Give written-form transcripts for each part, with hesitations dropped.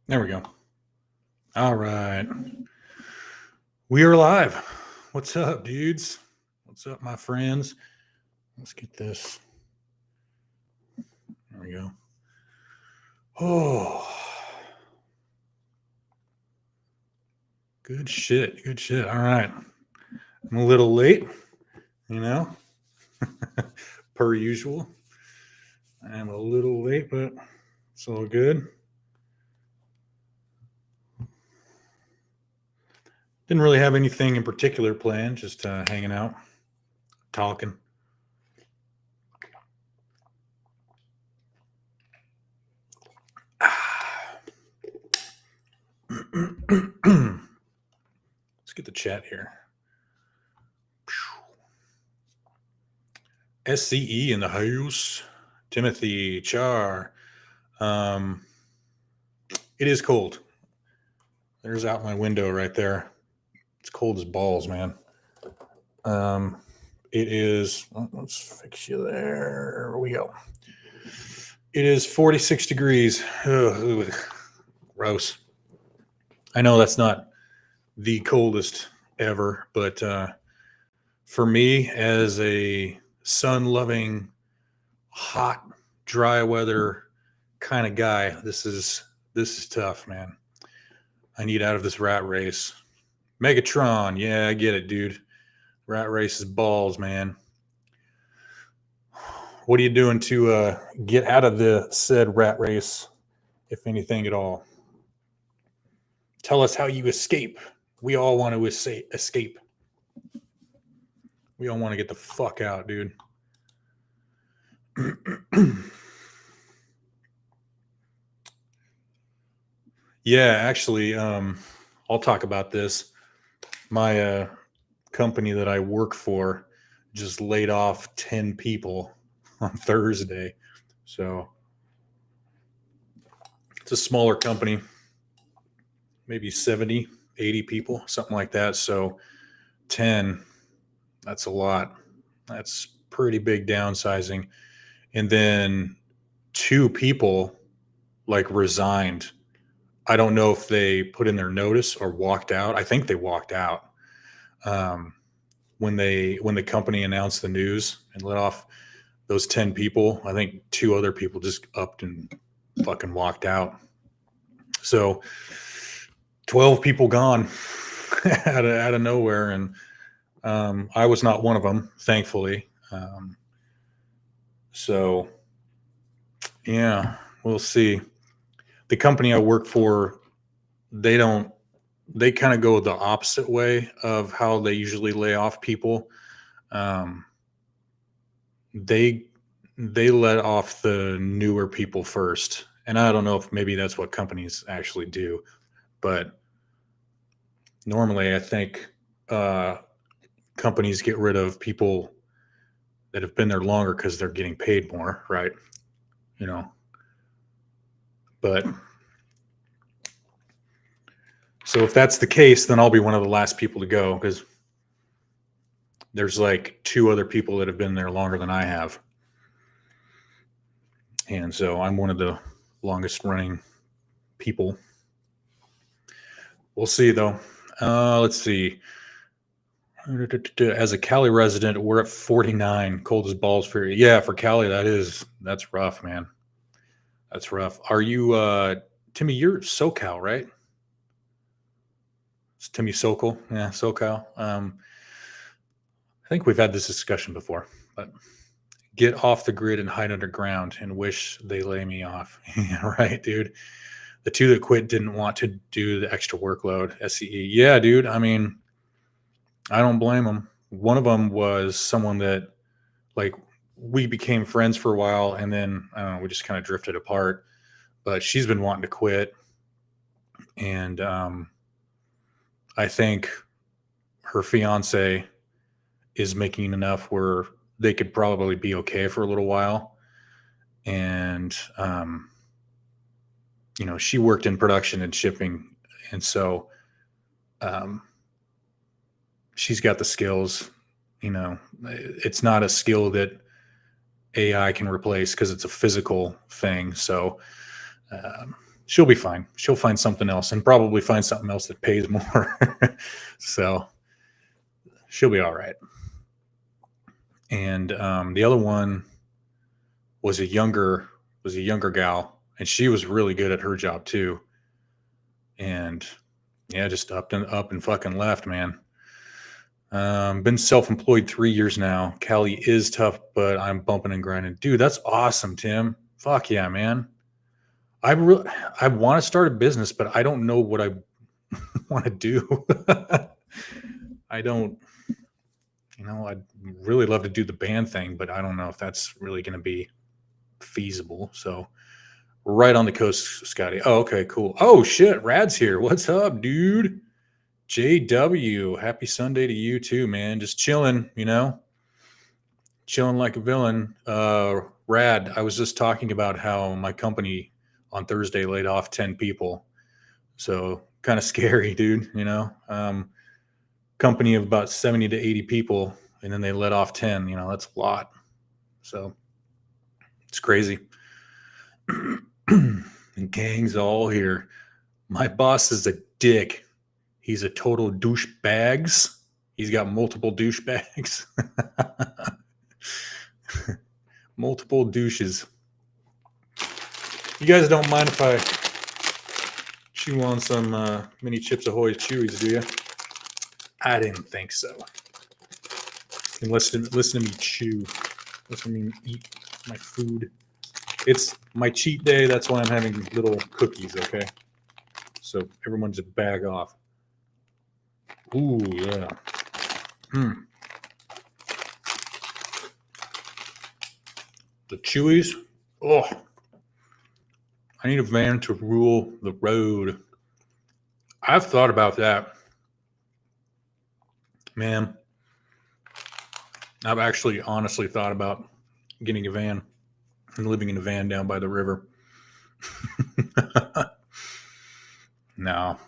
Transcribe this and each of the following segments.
There we go. All right. We are live. What's up, dudes? What's up, my friends? Let's get this. There we go. Oh, good shit. Good shit. All right. I'm a little late, you know, per usual. I'm a little late, but it's all good. Didn't really have anything in particular planned, just hanging out, talking. Let's get the chat here. SCE in the house. Timothy Char. It is cold. There's out my window right there. It's cold as balls, man. It is. Let's fix you there. We go. It is 46 degrees. Ugh, gross. I know that's not the coldest ever, but for me, as a sun-loving, hot, dry weather kind of guy, this is tough, man. I need out of this rat race. Megatron, yeah, I get it, dude. Rat race is balls, man. What are you doing to get out of the said rat race, if anything at all? Tell us how you escape. We all want to escape. We all want to get the fuck out, dude. Yeah, actually, I'll talk about this. My company that I work for just laid off 10 people on Thursday. So it's a smaller company, maybe 70, 80 people, something like that. So 10, that's a lot. That's pretty big downsizing. And then 2 people like resigned. I don't know if they put in their notice or walked out. I think they walked out. When the company announced the news and let off those 10 people, I think 2 other people just upped and fucking walked out. So 12 people gone out of nowhere, and I was not one of them, thankfully. So yeah, we'll see. The company I work for, they kind of go the opposite way of how they usually lay off people. They let off the newer people first, and I don't know if maybe that's what companies actually do, but normally I think companies get rid of people that have been there longer because they're getting paid more, right? You know, but so if that's the case, then I'll be one of the last people to go because there's like 2 other people that have been there longer than I have. And so I'm one of the longest running people. We'll see though. Let's see. As a Cali resident, we're at 49, cold as balls for you. Yeah, for Cali, that's rough, man. That's rough. Are you Timmy, you're SoCal, right? It's Timmy Sokol. Yeah, SoCal. I think we've had this discussion before, but get off the grid and hide underground and wish they lay me off. Yeah, right, dude. The 2 that quit didn't want to do the extra workload. SCE. Yeah, dude. I mean, I don't blame them. One of them was someone that, like, we became friends for a while, and then we just kind of drifted apart. But she's been wanting to quit, and I think her fiance is making enough where they could probably be okay for a little while. And she worked in production and shipping, and so she's got the skills. It's not a skill that AI can replace because it's a physical thing. So she'll be fine. She'll find something else and probably find something else that pays more. So she'll be all right. And the other one was a younger gal, and she was really good at her job too. And yeah, just up and fucking left, man. Been self-employed 3 years now. Cali is tough, but I'm bumping and grinding. Dude, that's awesome, Tim. Fuck yeah, man. I want to start a business, but I don't know what I want to do. I don't, I'd really love to do the band thing, but I don't know if that's really going to be feasible. So right on the coast, Scotty. Oh, okay, cool. Oh shit, Rad's here. What's up, dude? JW, happy Sunday to you too, man. Just chilling, chilling like a villain. Rad, I was just talking about how my company on Thursday laid off 10 people. So kind of scary, dude, company of about 70 to 80 people, and then they let off 10, that's a lot. So it's crazy. And gang's all here. My boss is a dick. He's a total douchebags. He's got multiple douchebags. Multiple douches. You guys don't mind if I chew on some mini Chips Ahoy Chewies, do you? I didn't think so. And listen to me chew. Listen to me eat my food. It's my cheat day. That's why I'm having little cookies, okay? So everyone just bag off. Ooh, yeah. The Chewies. Oh, I need a van to rule the road. I've thought about that. Man, I've actually honestly thought about getting a van and living in a van down by the river. No.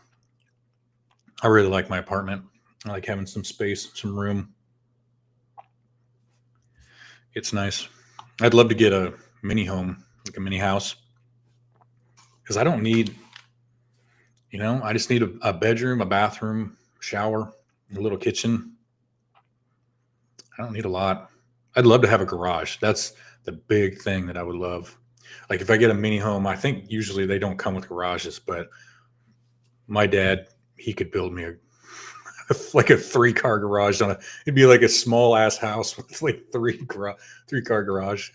I really like my apartment. I like having some space, some room. It's nice. I'd love to get a mini home, like a mini house. Because I don't need, I just need a bedroom, a bathroom, shower, a little kitchen. I don't need a lot. I'd love to have a garage. That's the big thing that I would love. Like if I get a mini home, I think usually they don't come with garages, but my dad, he could build me like a 3-car garage it'd be like a small ass house with like 3-car garage.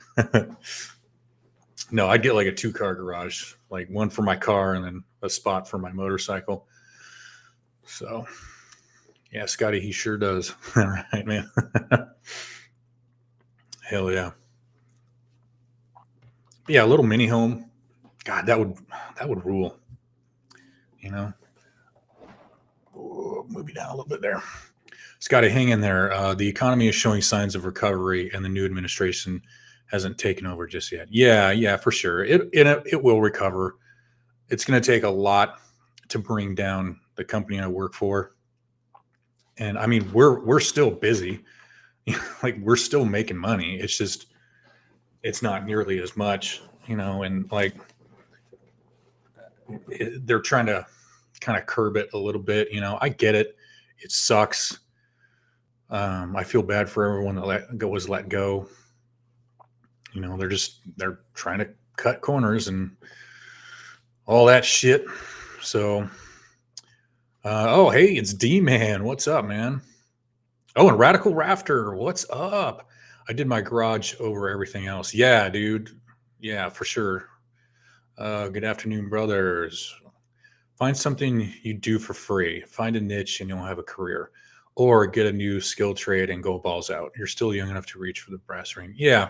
No, I'd get like a 2-car garage, like one for my car and then a spot for my motorcycle. So yeah, Scotty, he sure does. All right, man. Hell yeah. Yeah, a little mini home. God, that would rule. Move you down a little bit there. Scotty, hang in there. The economy is showing signs of recovery, and the new administration hasn't taken over just yet. Yeah, for sure. It will recover. It's going to take a lot to bring down the company I work for. And I mean, we're still busy. Like we're still making money. It's just it's not nearly as much, and like they're trying to kind of curb it a little bit. I get it. It sucks. I feel bad for everyone that was let go. They're trying to cut corners and all that shit. So, oh, hey, it's D-Man. What's up, man? Oh, and Radical Rafter. What's up? I did my garage over everything else. Yeah, dude. Yeah, for sure. Good afternoon, brothers. Find something you do for free. Find a niche and you'll have a career. Or get a new skill trade and go balls out. You're still young enough to reach for the brass ring. Yeah,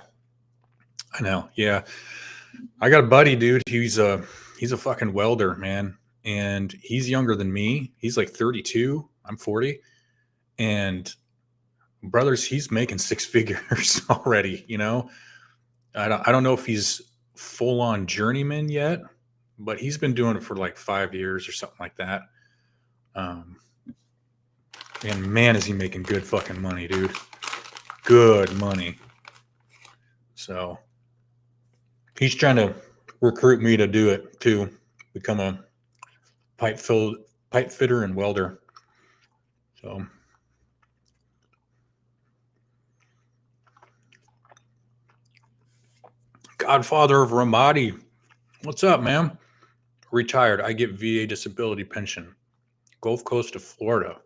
I know. Yeah. I got a buddy, dude. He's a fucking welder, man. And he's younger than me. He's like 32. I'm 40. And brothers, he's making 6 figures already, I don't know if he's full on journeyman yet, but he's been doing it for like 5 years or something like that. And man, is he making good fucking money, dude. Good money. So he's trying to recruit me to do it too. become a pipe fitter and welder. So Godfather of Ramadi, what's up, man? Retired. I get VA disability pension. Gulf Coast of Florida.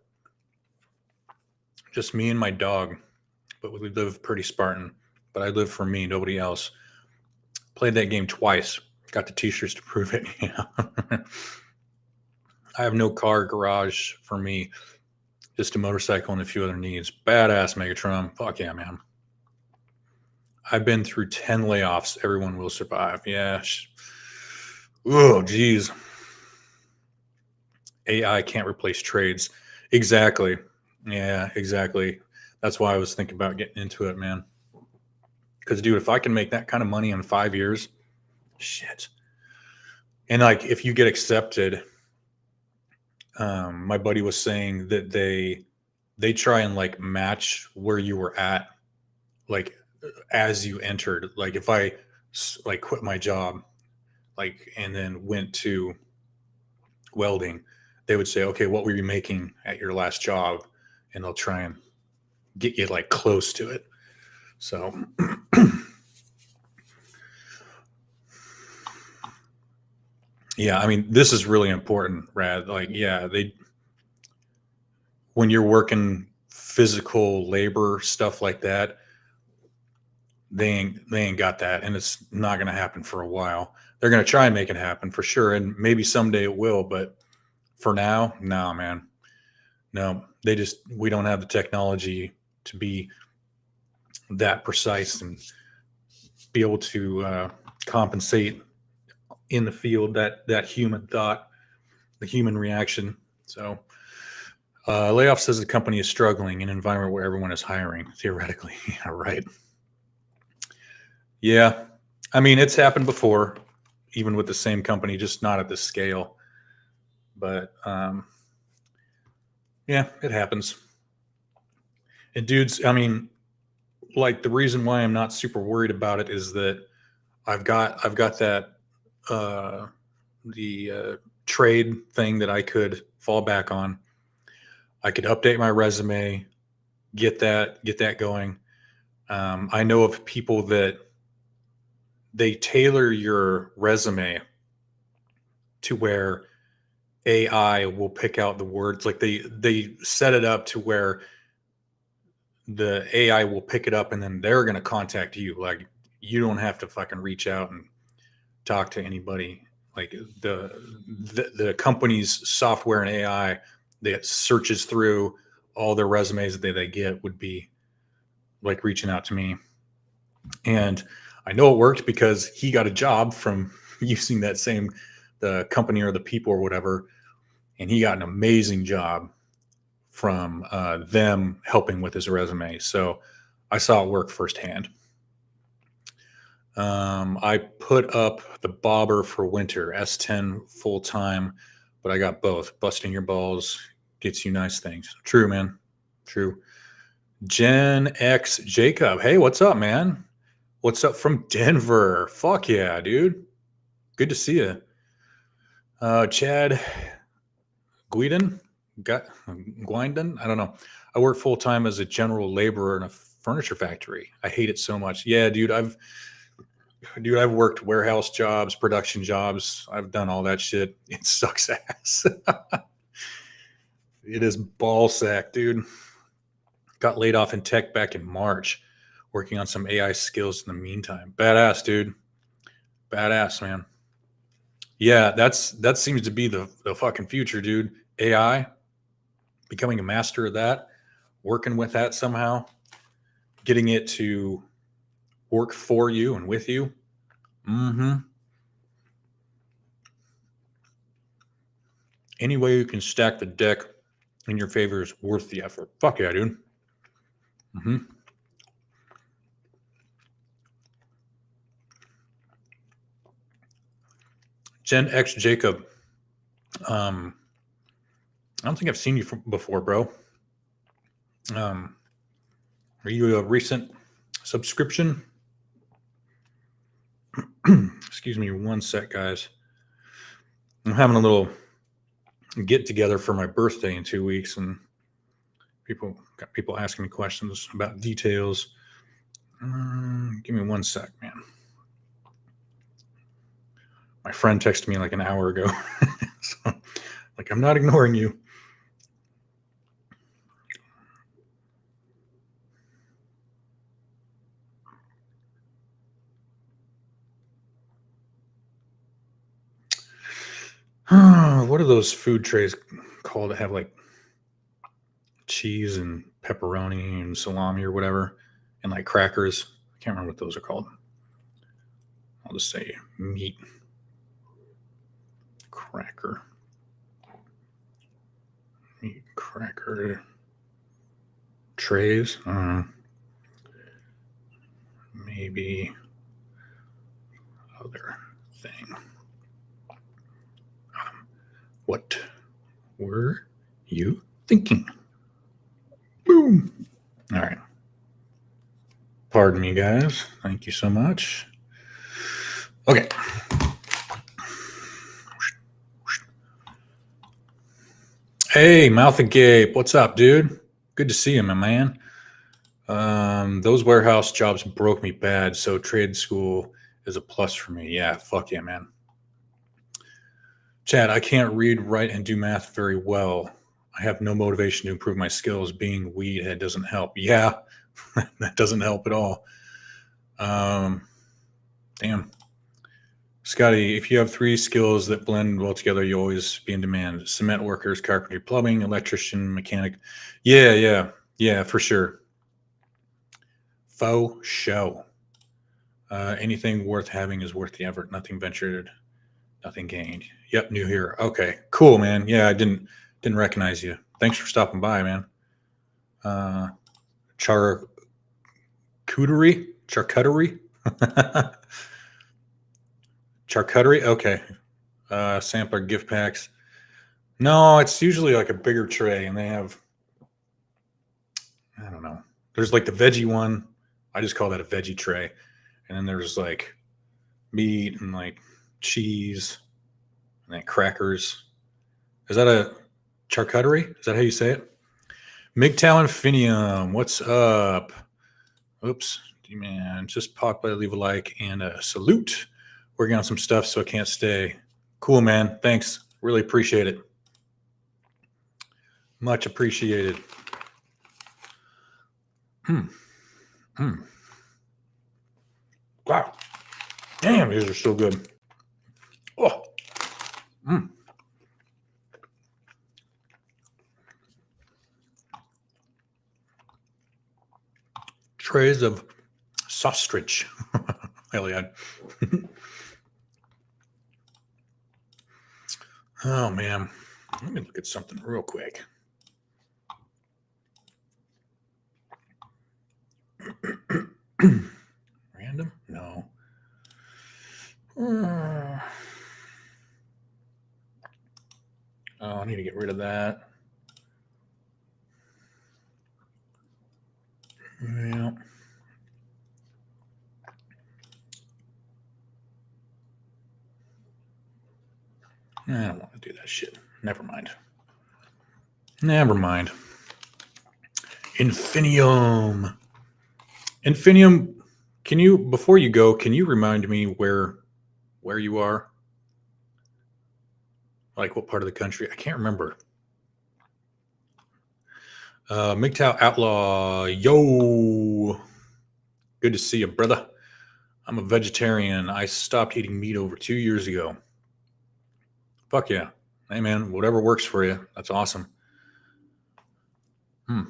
Just me and my dog, but we live pretty Spartan. But I live for me, nobody else. Played that game twice. Got the t-shirts to prove it. I have no car, garage for me. Just a motorcycle and a few other needs. Badass, Megatron. Fuck yeah, man. I've been through 10 layoffs. Everyone will survive. Yeah. Oh, geez. AI can't replace trades. Exactly. Yeah, exactly. That's why I was thinking about getting into it, man. Because, dude, if I can make that kind of money in 5 years, shit. And like, if you get accepted, my buddy was saying that they try and like match where you were at, like as you entered. Like if I like quit my job, like and then went to welding, they would say, okay, what were you making at your last job? And they'll try and get you like close to it. So yeah, I mean, this is really important, Rad. Like, yeah, when you're working physical labor stuff like that, they ain't got that, and it's not going to happen for a while. They're going to try and make it happen for sure, and maybe someday it will, but for now, no, man. No, we don't have the technology to be that precise and be able to compensate in the field that human thought, the human reaction. So layoff says the company is struggling in an environment where everyone is hiring, theoretically. Yeah, right. Yeah. I mean, it's happened before, even with the same company, just not at this scale. But yeah, it happens. And dudes, I mean, like the reason why I'm not super worried about it is that I've got that the trade thing that I could fall back on. I could update my resume, get that going. I know of people that they tailor your resume to where AI will pick out the words. Like they set it up to where the AI will pick it up and then they're going to contact you. Like you don't have to fucking reach out and talk to anybody. Like the company's software and AI that searches through all their resumes that they get would be like reaching out to me. And I know it worked because he got a job from using that same the company or the people or whatever, and he got an amazing job from them helping with his resume. So I saw it work firsthand. I put up the bobber for winter, S10 full time, but I got both. Busting your balls gets you nice things. True, man. True. Gen X Jacob. Hey, what's up, man? What's up from Denver? Fuck yeah, dude. Good to see you. Chad Guiden? Guinden? I don't know. I work full time as a general laborer in a furniture factory. I hate it so much. Yeah, dude, I've worked warehouse jobs, production jobs. I've done all that shit. It sucks ass. It is ball sack, dude. Got laid off in tech back in March, working on some AI skills in the meantime. Badass, dude. Badass, man. Yeah, that seems to be the fucking future, dude. AI, becoming a master of that, working with that somehow, getting it to work for you and with you. Mm-hmm. Any way you can stack the deck in your favor is worth the effort. Fuck yeah, dude. Mm-hmm. Gen X Jacob. I don't think I've seen you before, bro. Are you a recent subscription? Excuse me one sec, guys. I'm having a little get together for my birthday in 2 weeks, and got people asking me questions about details. Give me 1 sec, man. My friend texted me like an hour ago. So, like, I'm not ignoring you. What are those food trays called that have like cheese and pepperoni and salami or whatever, and like crackers? I can't remember what those are called. I'll just say meat cracker. Meat cracker trays. Maybe other thing. What were you thinking? Boom. All right. Pardon me, guys. Thank you so much. Okay. Hey, Mouth Agape. What's up, dude? Good to see you, my man. Those warehouse jobs broke me bad, so trade school is a plus for me. Yeah, fuck yeah, man. Chad, I can't read, write, and do math very well. I have no motivation to improve my skills. Being weed head doesn't help. Yeah, that doesn't help at all. Damn. Scotty, if you have 3 skills that blend well together, you always be in demand. Cement workers, carpentry, plumbing, electrician, mechanic. Yeah, for sure. Faux show. Anything worth having is worth the effort. Nothing ventured, nothing gained. Yep, new here. Okay, cool, man. Yeah, I didn't recognize you. Thanks for stopping by, man. Charcuterie. Charcuterie. Okay. Sampler gift packs. No, it's usually like a bigger tray, and they have, I don't know. There's like the veggie one. I just call that a veggie tray, and then there's like meat and like cheese and then crackers. Is that a charcuterie? Is that how you say it? MGTOW Infinium, what's up? Oops, man, just pop by, leave a like, and a salute. Working on some stuff, so I can't stay. Cool, man. Thanks. Really appreciate it. Much appreciated. Wow. Damn, these are so good. Oh. Trays of sausage. Hell yeah. Oh, man. Let me look at something real quick. Random? No. Oh, I need to get rid of that. Yeah. I don't want to do that shit. Never mind. Infinium. Can you, before you go, can you remind me where you are? Like what part of the country? I can't remember. MGTOW Outlaw. Yo. Good to see you, brother. I'm a vegetarian. I stopped eating meat over 2 years ago. Fuck yeah. Hey, man, whatever works for you. That's awesome. I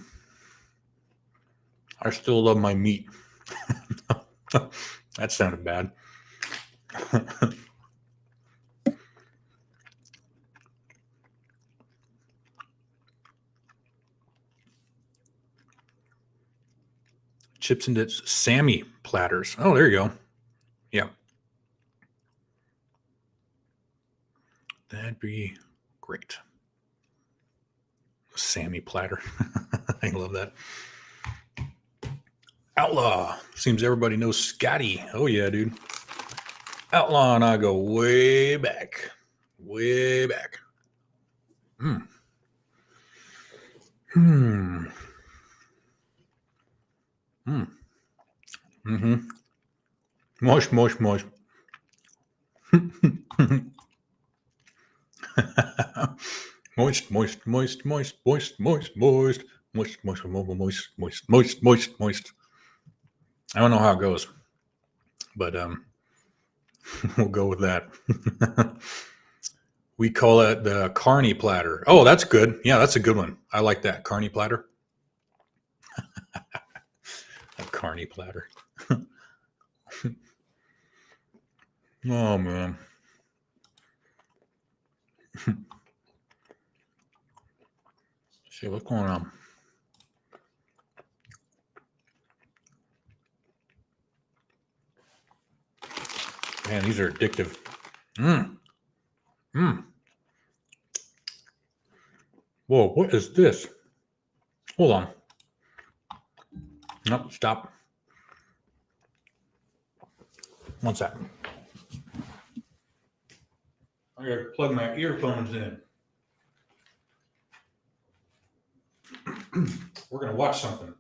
still love my meat. That sounded bad. Chips and dips, Sammy platters. Oh, there you go. Yeah. That'd be great. Sammy platter. I love that. Outlaw. Seems everybody knows Scotty. Oh, yeah, dude. Outlaw and I go way back. Way back. Mm-hmm. Moist, moist, moist. Moist, moist, moist, moist, moist, moist, moist, moist, moist, moist, moist, moist, moist, moist. I don't know how it goes, but we'll go with that. We call it the carny platter. Oh, that's good. Yeah, that's a good one. I like that carny platter. A carny platter. Oh man. See what's going on. Man, these are addictive. Whoa, what is this? Hold on. Nope, stop. One second. I gotta plug my earphones in. We're gonna watch something.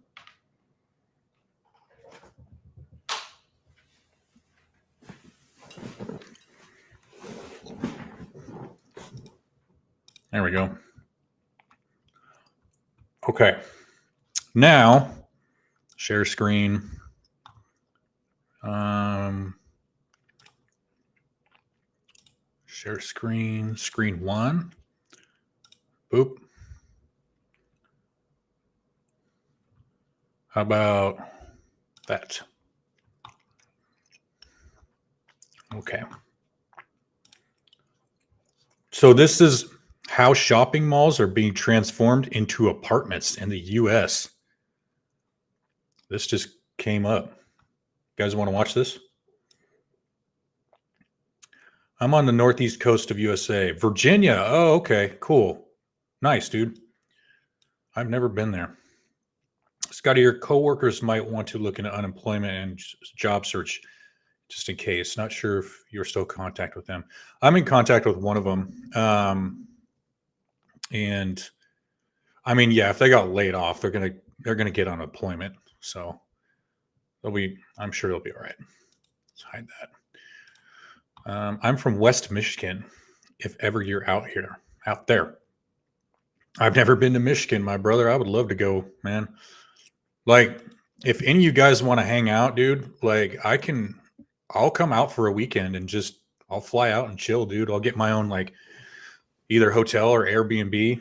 There we go. Okay. Now, share screen. Share screen, screen one. Boop. How about that? Okay. So this is how shopping malls are being transformed into apartments in the US. This just came up. You guys want to watch this? I'm on the northeast coast of USA. Virginia. Oh, okay. Cool. Nice, dude. I've never been there. Scotty, your coworkers might want to look into unemployment and job search just in case. Not sure if you're still in contact with them. I'm in contact with one of them. And I mean, yeah, if they got laid off, they're gonna get unemployment. So I'm sure they'll be all right. Let's hide that. I'm from West Michigan. If ever you're out there. I've never been to Michigan, my brother. I would love to go, man. Like, if any of you guys want to hang out, dude, like I'll come out for a weekend and I'll fly out and chill, dude. I'll get my own like either hotel or Airbnb,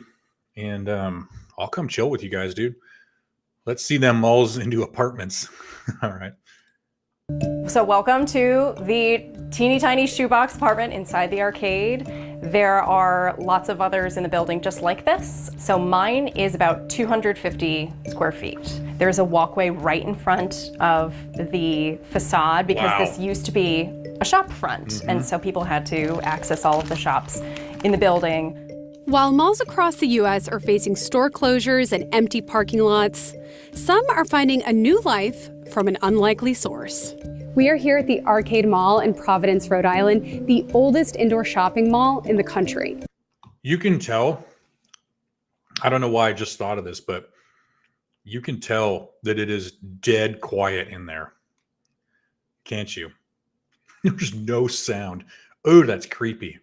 and I'll come chill with you guys, dude. Let's see them malls into apartments. All right. So welcome to the teeny tiny shoebox apartment inside the arcade. There are lots of others in the building just like this. So mine is about 250 square feet. There's a walkway right in front of the facade because This used to be a shop front. And so people had to access all of the shops in the building. While malls across the U.S. are facing store closures and empty parking lots, some are finding a new life from an unlikely source. We are here at the Arcade Mall in Providence, Rhode Island, the oldest indoor shopping mall in the country. You can tell, I don't know why I just thought of this, but you can tell that it is dead quiet in there. Can't you? There's no sound. Oh, that's creepy.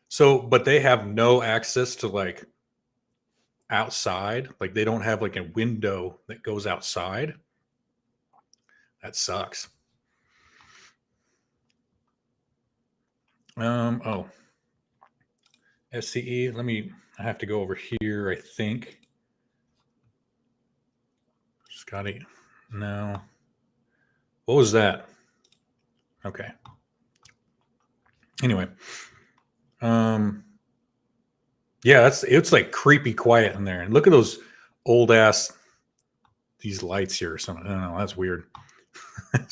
So, but they have no access to like outside. Like they don't have like a window that goes outside. That sucks. Oh. SCE, I have to go over here, I think. Scotty, no. What was that? Okay. Anyway. Yeah, it's like creepy quiet in there. And look at those old ass these lights here or something. I don't know, that's weird.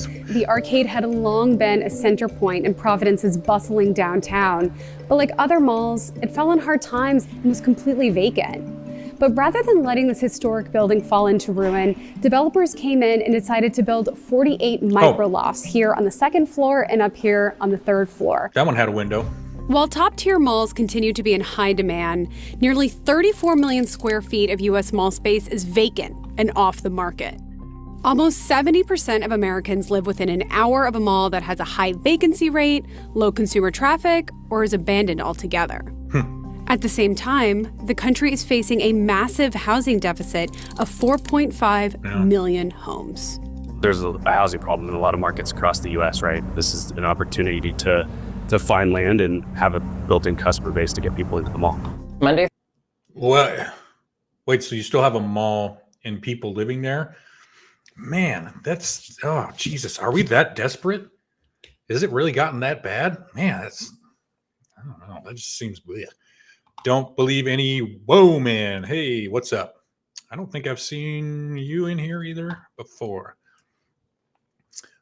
The arcade had long been a center point in Providence's bustling downtown, but like other malls, it fell on hard times and was completely vacant. But rather than letting this historic building fall into ruin, developers came in and decided to build 48 micro lofts here on the second floor and up here on the third floor. That one had a window. While top-tier malls continue to be in high demand, nearly 34 million square feet of U.S. mall space is vacant and off the market. Almost 70% of Americans live within an hour of a mall that has a high vacancy rate, low consumer traffic, or is abandoned altogether. At the same time, the country is facing a massive housing deficit of 4.5 million homes. There's a housing problem in a lot of markets across the U.S., right? This is an opportunity to find land and have a built-in customer base to get people into the mall. Monday. What? Wait, so you still have a mall and people living there? Man, that's, oh, Jesus. Are we that desperate? Has it really gotten that bad? Man, that's, I don't know. That just seems weird. Don't believe any, whoa, man. Hey, what's up? I don't think I've seen you in here either before.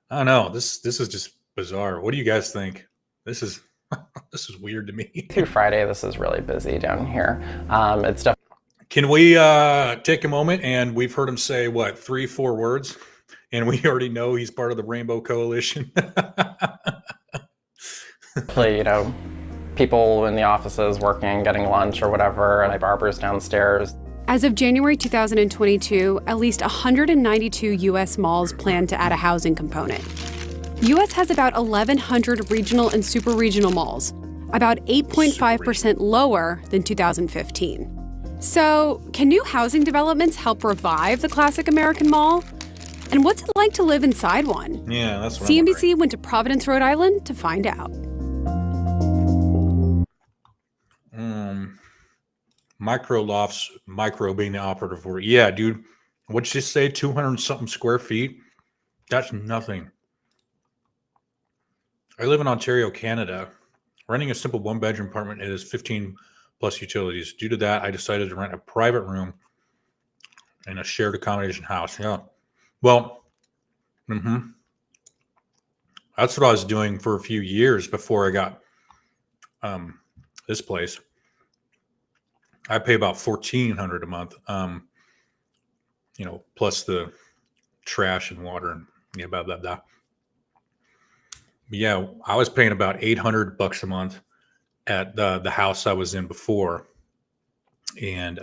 I don't know. This is just bizarre. What do you guys think? This is weird to me. Through Friday, this is really busy down here. It's definitely. Can we take a moment, and we've heard him say, what, 3-4 words? And we already know he's part of the Rainbow Coalition. People in the offices working, getting lunch or whatever, and my barber's downstairs. As of January 2022, at least 192 U.S. malls plan to add a housing component. U.S. has about 1,100 regional and super regional malls, about 8.5% lower than 2015. So, can new housing developments help revive the classic American mall? And what's it like to live inside one? Yeah, that's what CNBC went to Providence, Rhode Island to find out. Micro lofts, micro being the operative word. Yeah, dude. What'd you say? 200 something square feet? That's nothing. I live in Ontario, Canada. Renting a simple one-bedroom apartment is 15 plus utilities. Due to that, I decided to rent a private room in a shared accommodation house. Yeah. Well, that's what I was doing for a few years before I got this place. I pay about $1,400 a month, plus the trash and water and blah, blah, blah. But yeah, I was paying about $800 a month at the house I was in before. And,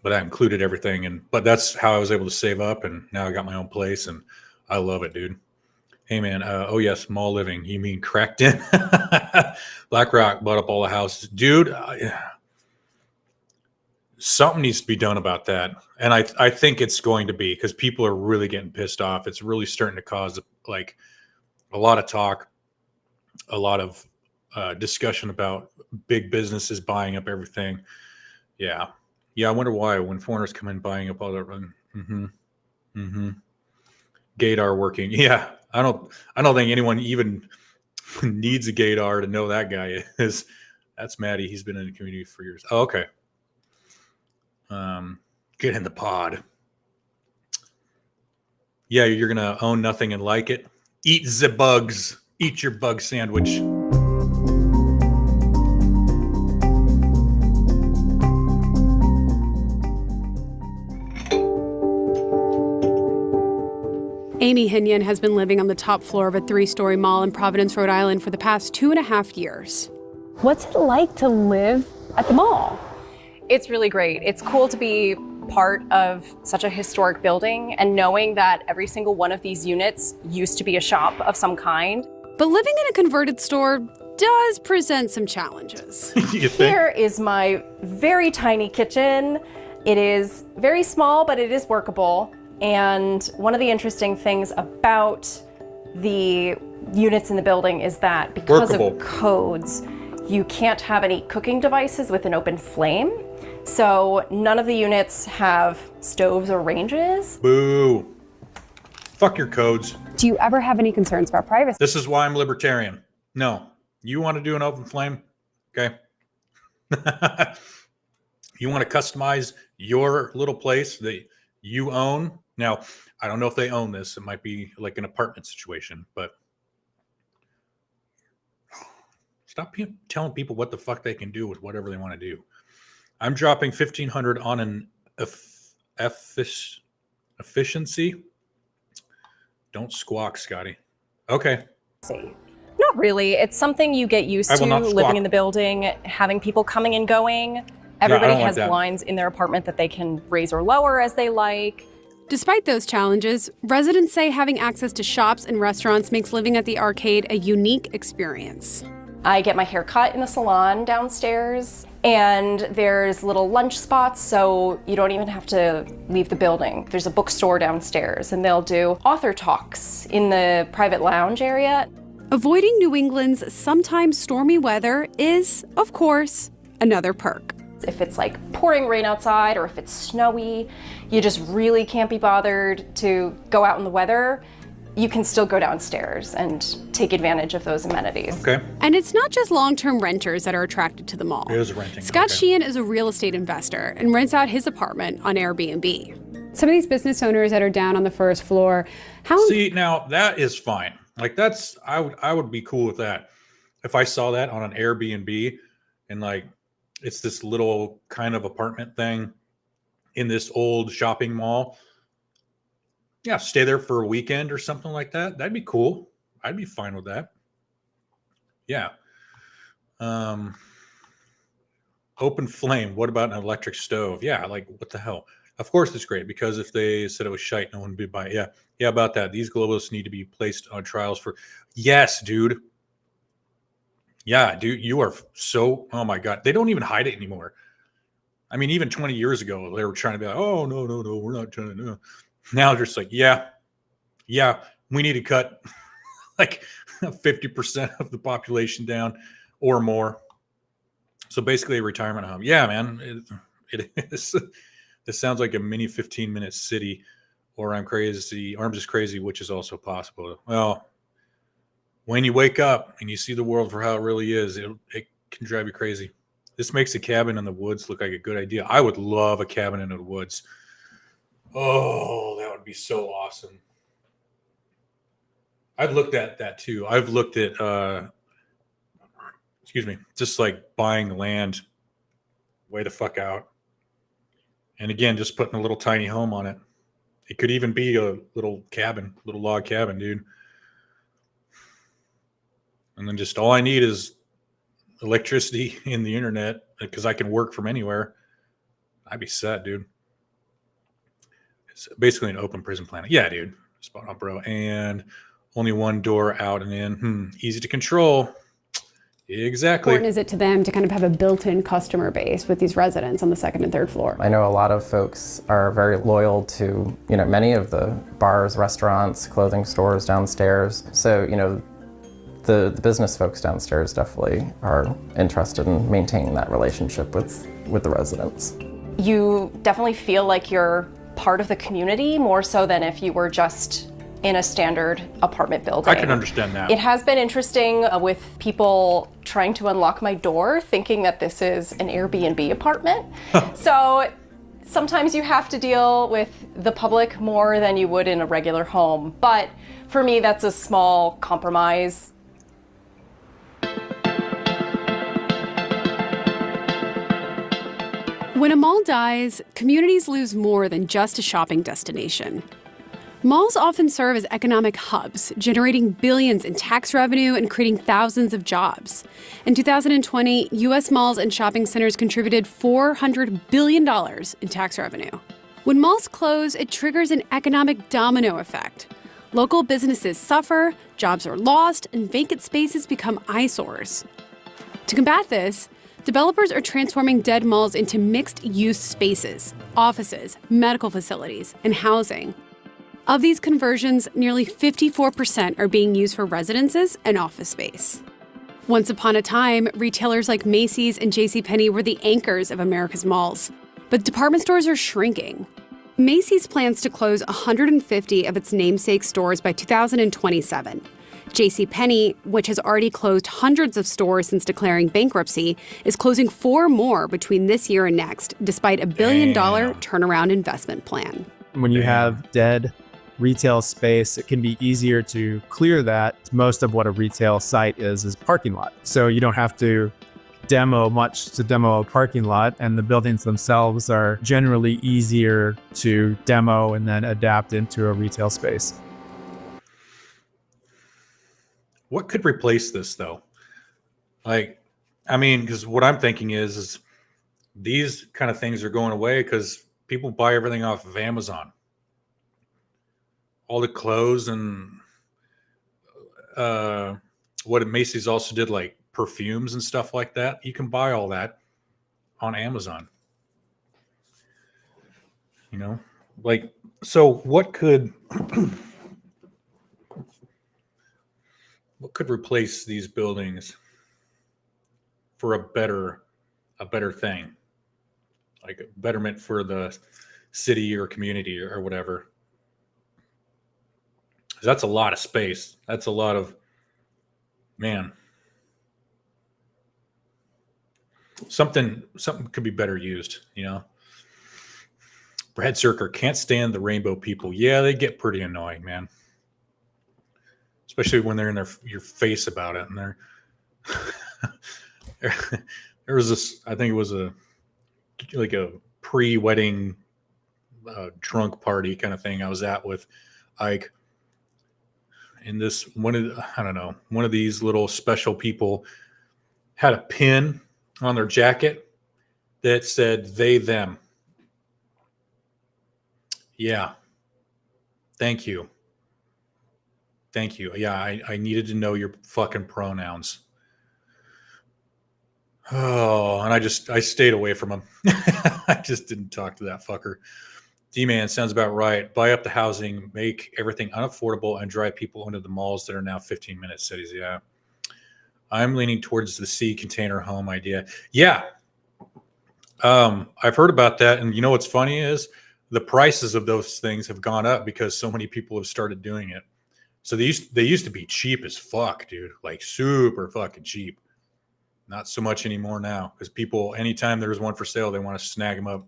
but I included everything. But that's how I was able to save up. And now I got my own place and I love it, dude. Hey man, oh yes, mall living. You mean cracked in? BlackRock bought up all the houses. Dude, something needs to be done about that. And I think it's going to be, because people are really getting pissed off. It's really starting to cause like a lot of talk, a lot of discussion about big businesses buying up everything. Yeah. I wonder why when foreigners come in buying up all that. Gaydar working. Yeah. I don't think anyone even needs a gaydar to know that guy is. That's Maddie. He's been in the community for years. Oh, okay. Get in the pod. Yeah, you're gonna own nothing and like it. Eat the bugs. Eat your bug sandwich. Amy Hinyon has been living on the top floor of a 3-story mall in Providence, Rhode Island for the past 2.5 years. What's it like to live at the mall? It's really great. It's cool to be part of such a historic building and knowing that every single one of these units used to be a shop of some kind. But living in a converted store does present some challenges. Here is my very tiny kitchen. It is very small, but it is workable. And one of the interesting things about the units in the building is that because of codes, you can't have any cooking devices with an open flame. So none of the units have stoves or ranges. Boo. Fuck your codes. Do you ever have any concerns about privacy? This is why I'm libertarian. No. You want to do an open flame? Okay. You want to customize your little place that you own? Now, I don't know if they own this. It might be like an apartment situation, but Stop telling people what the fuck they can do with whatever they want to do. I'm dropping 1,500 on an efficiency. Don't squawk, Scotty. Okay. Not really. It's something you get used I will to not living squawk. in the building, having people coming and going. Everybody don't like has that. blinds in their apartment that they can raise or lower as they like. Despite those challenges, residents say having access to shops and restaurants makes living at the arcade a unique experience. I get my hair cut in the salon downstairs, and there's little lunch spots, so you don't even have to leave the building. There's a bookstore downstairs, and they'll do author talks in the private lounge area. Avoiding New England's sometimes stormy weather is, of course, another perk. If it's like pouring rain outside or if it's snowy, you just really can't be bothered to go out in the weather, you can still go downstairs and take advantage of those amenities. Okay. And it's not just long-term renters that are attracted to the mall. It is renting. Scott Okay. Sheehan is a real estate investor and rents out his apartment on Airbnb. Some of these business owners that are down on the first floor, See, now that is fine. Like that's I would be cool with that. If I saw that on an Airbnb and like it's this little kind of apartment thing in this old shopping mall. Yeah, stay there for a weekend or something like that. That'd be cool. I'd be fine with that. Yeah. Open flame. What about an electric stove? Yeah, like what the hell? Of course it's great because if they said it was shite, no one would be buying it. Yeah, about that. These globalists need to be placed on trials for. Yes, dude. Yeah, dude, you are so. Oh my god, they don't even hide it anymore. I mean, even 20 years ago, they were trying to be like, "Oh no, we're not trying to do." Now they're just like, "Yeah, we need to cut like 50% of the population down or more." So basically, a retirement home. Yeah, man, it is. This sounds like a mini 15-minute city, or I'm crazy, or I'm just crazy, which is also possible. Well, when you wake up and you see the world for how it really is, it can drive you crazy. This makes a cabin in the woods look like a good idea. I would love a cabin in the woods. Oh, that would be so awesome. I've looked at that too. I've looked at, just like buying land way the fuck out. And again, just putting a little tiny home on it. It could even be a little cabin, little log cabin, dude. And then just all I need is electricity and the internet because I can work from anywhere. I'd be set, dude. It's basically an open prison planet. Yeah, dude. Spot on, bro. And only one door out and in. Easy to control. Exactly. Important is it to them to kind of have a built-in customer base with these residents on the second and third floor? I know a lot of folks are very loyal to, many of the bars, restaurants, clothing stores downstairs. So, the business folks downstairs definitely are interested in maintaining that relationship with the residents. You definitely feel like you're part of the community more so than if you were just in a standard apartment building. I can understand that. It has been interesting with people trying to unlock my door thinking that this is an Airbnb apartment. So sometimes you have to deal with the public more than you would in a regular home. But for me, that's a small compromise. When a mall dies, communities lose more than just a shopping destination. Malls often serve as economic hubs, generating billions in tax revenue and creating thousands of jobs. In 2020, U.S. malls and shopping centers contributed $400 billion in tax revenue. When malls close, it triggers an economic domino effect. Local businesses suffer, jobs are lost, and vacant spaces become eyesores. To combat this, developers are transforming dead malls into mixed-use spaces, offices, medical facilities, and housing. Of these conversions, nearly 54% are being used for residences and office space. Once upon a time, retailers like Macy's and JCPenney were the anchors of America's malls. But department stores are shrinking. Macy's plans to close 150 of its namesake stores by 2027. JCPenney, which has already closed hundreds of stores since declaring bankruptcy, is closing 4 more between this year and next, despite a $1 billion turnaround investment plan. When you have dead retail space, it can be easier to clear that. Most of what a retail site is parking lot. So you don't have to demo much to demo a parking lot, and the buildings themselves are generally easier to demo and then adapt into a retail space. What could replace this though? Like, I mean, because what I'm thinking is these kind of things are going away because people buy everything off of Amazon. All the clothes and what Macy's also did, like perfumes and stuff like that. You can buy all that on Amazon. You know, like, so what could what could replace these buildings for a better thing, like a betterment for the city or community or whatever? 'Cause that's a lot of space. That's a lot of, man. Something could be better used, you know. Brad Zerker can't stand the rainbow people. Yeah, they get pretty annoying, man. Especially when they're in your face about it, and they're there was this. I think it was a pre-wedding drunk party kind of thing I was at with Ike, and this I don't know, one of these little special people had a pin on their jacket that said they them. Yeah. Thank you. Yeah, I needed to know your fucking pronouns. Oh, and I stayed away from him. I just didn't talk to that fucker. D-Man sounds about right. Buy up the housing, make everything unaffordable, and drive people into the malls that are now 15-minute cities. Yeah. I'm leaning towards the C container home idea. Yeah. I've heard about that. And you know what's funny is the prices of those things have gone up because so many people have started doing it. So they used to be cheap as fuck, dude. Like super fucking cheap. Not so much anymore now because people, anytime there's one for sale, they want to snag them up.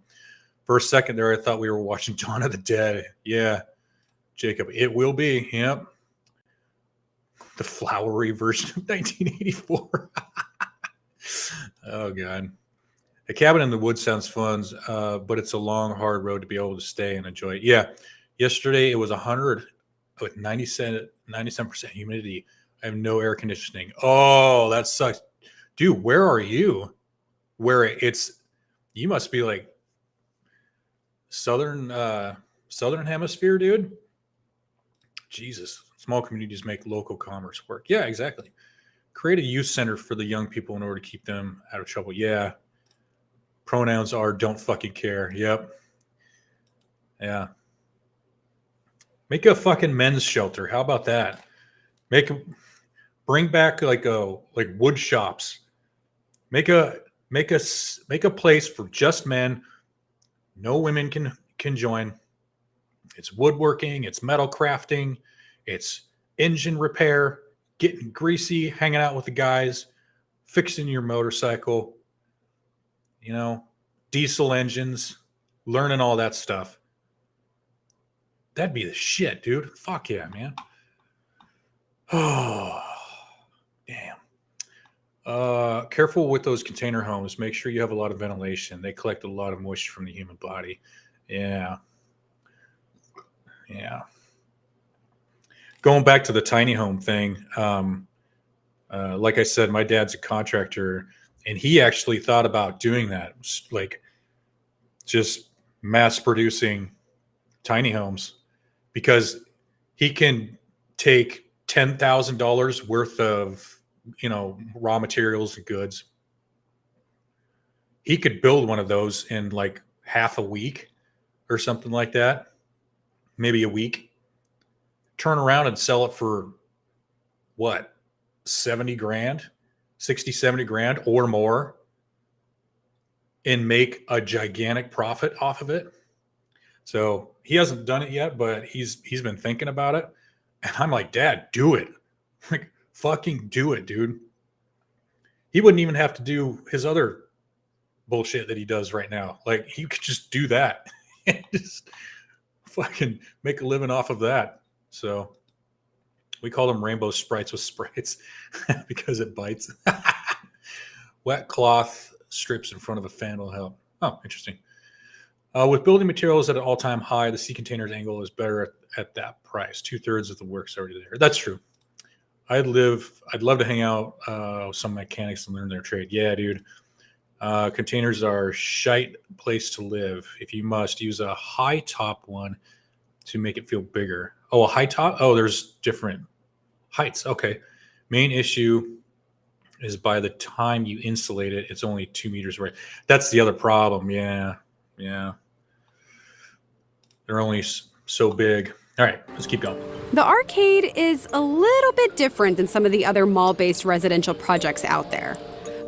For a second there, I thought we were watching Dawn of the Dead. Yeah, Jacob, it will be. Yep. The flowery version of 1984. Oh, God. A cabin in the woods sounds fun, but it's a long, hard road to be able to stay and enjoy it. Yeah. Yesterday, it was 100 with 97% humidity. I have no air conditioning. Oh, that sucks. Dude, where are you? You must be like southern hemisphere, dude. Jesus. Small communities make local commerce work. Yeah, exactly. Create a youth center for the young people in order to keep them out of trouble. Yeah. Pronouns are don't fucking care. Yep. Yeah. Make a fucking men's shelter. How about that? Bring back like wood shops. Make a place for just men. No women can join. It's woodworking, it's metal crafting, it's engine repair, getting greasy, hanging out with the guys, fixing your motorcycle, you know, diesel engines, learning all that stuff. That'd be the shit, dude. Fuck yeah, man. Oh, damn. Careful with those container homes. Make sure you have a lot of ventilation. They collect a lot of moisture from the human body. Yeah. Yeah. Going back to the tiny home thing, like I said, my dad's a contractor, and he actually thought about doing that, like just mass producing tiny homes, because he can take $10,000 worth of, raw materials and goods. He could build one of those in like half a week or something like that, maybe a week, turn around and sell it for what, 70 grand, 60, 70 grand or more, and make a gigantic profit off of it. So he hasn't done it yet, but he's been thinking about it. And I'm like, Dad, do it. Like, fucking do it, dude. He wouldn't even have to do his other bullshit that he does right now. Like, he could just do that and just fucking make a living off of that. So we call them rainbow sprites with sprites because it bites. Wet cloth strips in front of a fan will help. Oh, interesting. With building materials at an all-time high, the sea container's angle is better at that price. 2/3 of the work's already there. That's true. I'd love to hang out with some mechanics and learn their trade. Yeah, dude. Containers are shite place to live. If you must, use a high top one to make it feel bigger. Oh, a high top? Oh, there's different heights. Okay. Main issue is by the time you insulate it, it's only 2 meters away. That's the other problem. Yeah. They're only so big. All right, let's keep going. The arcade is a little bit different than some of the other mall-based residential projects out there.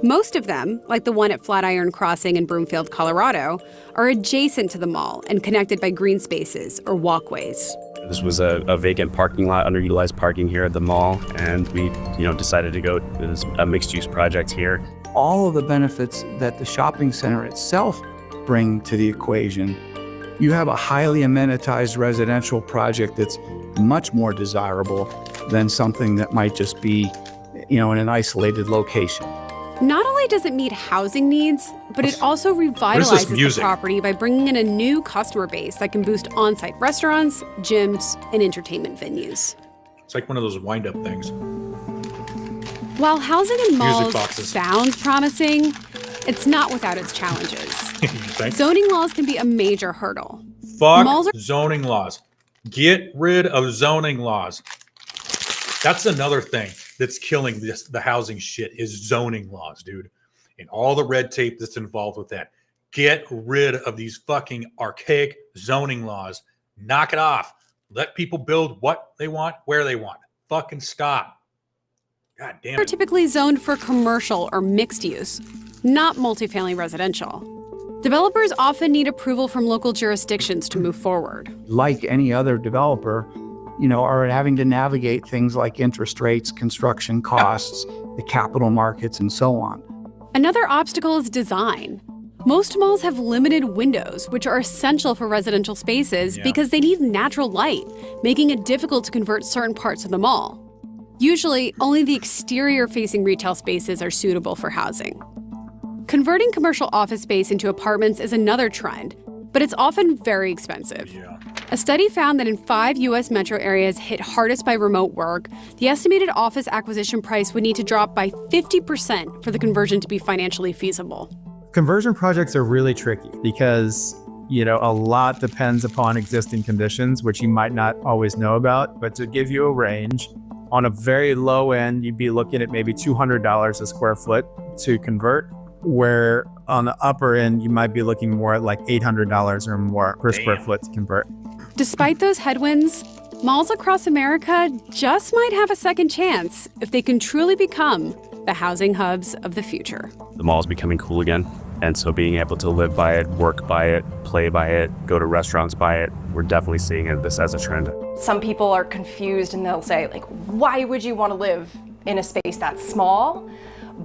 Most of them, like the one at Flatiron Crossing in Broomfield, Colorado, are adjacent to the mall and connected by green spaces or walkways. This was a vacant parking lot, underutilized parking here at the mall, and we, decided to go. It was a mixed-use project here. All of the benefits that the shopping center itself bring to the equation. You have a highly amenitized residential project that's much more desirable than something that might just be, in an isolated location. Not only does it meet housing needs, but it also revitalizes the property by bringing in a new customer base that can boost on-site restaurants, gyms, and entertainment venues. It's like one of those wind-up things. While housing in malls sounds promising, it's not without its challenges. Zoning laws can be a major hurdle. Fuck zoning laws. Get rid of zoning laws. That's another thing that's killing the housing shit is zoning laws, dude. And all the red tape that's involved with that. Get rid of these fucking archaic zoning laws. Knock it off. Let people build what they want, where they want. Fucking stop. God damn it. They're typically zoned for commercial or mixed use, not multifamily residential. Developers often need approval from local jurisdictions to move forward. Like any other developer, are having to navigate things like interest rates, construction costs, the capital markets, and so on. Another obstacle is design. Most malls have limited windows, which are essential for residential spaces because they need natural light, making it difficult to convert certain parts of the mall. Usually, only the exterior-facing retail spaces are suitable for housing. Converting commercial office space into apartments is another trend, but it's often very expensive. A study found that in 5 U.S. metro areas hit hardest by remote work, the estimated office acquisition price would need to drop by 50% for the conversion to be financially feasible. Conversion projects are really tricky because, a lot depends upon existing conditions, which you might not always know about. But to give you a range, on a very low end, you'd be looking at maybe $200 a square foot to convert, where on the upper end, you might be looking more at like $800 or more per square foot to convert. Despite those headwinds, malls across America just might have a second chance if they can truly become the housing hubs of the future. The mall is becoming cool again, and so being able to live by it, work by it, play by it, go to restaurants by it, we're definitely seeing this as a trend. Some people are confused and they'll say, why would you want to live in a space that's small?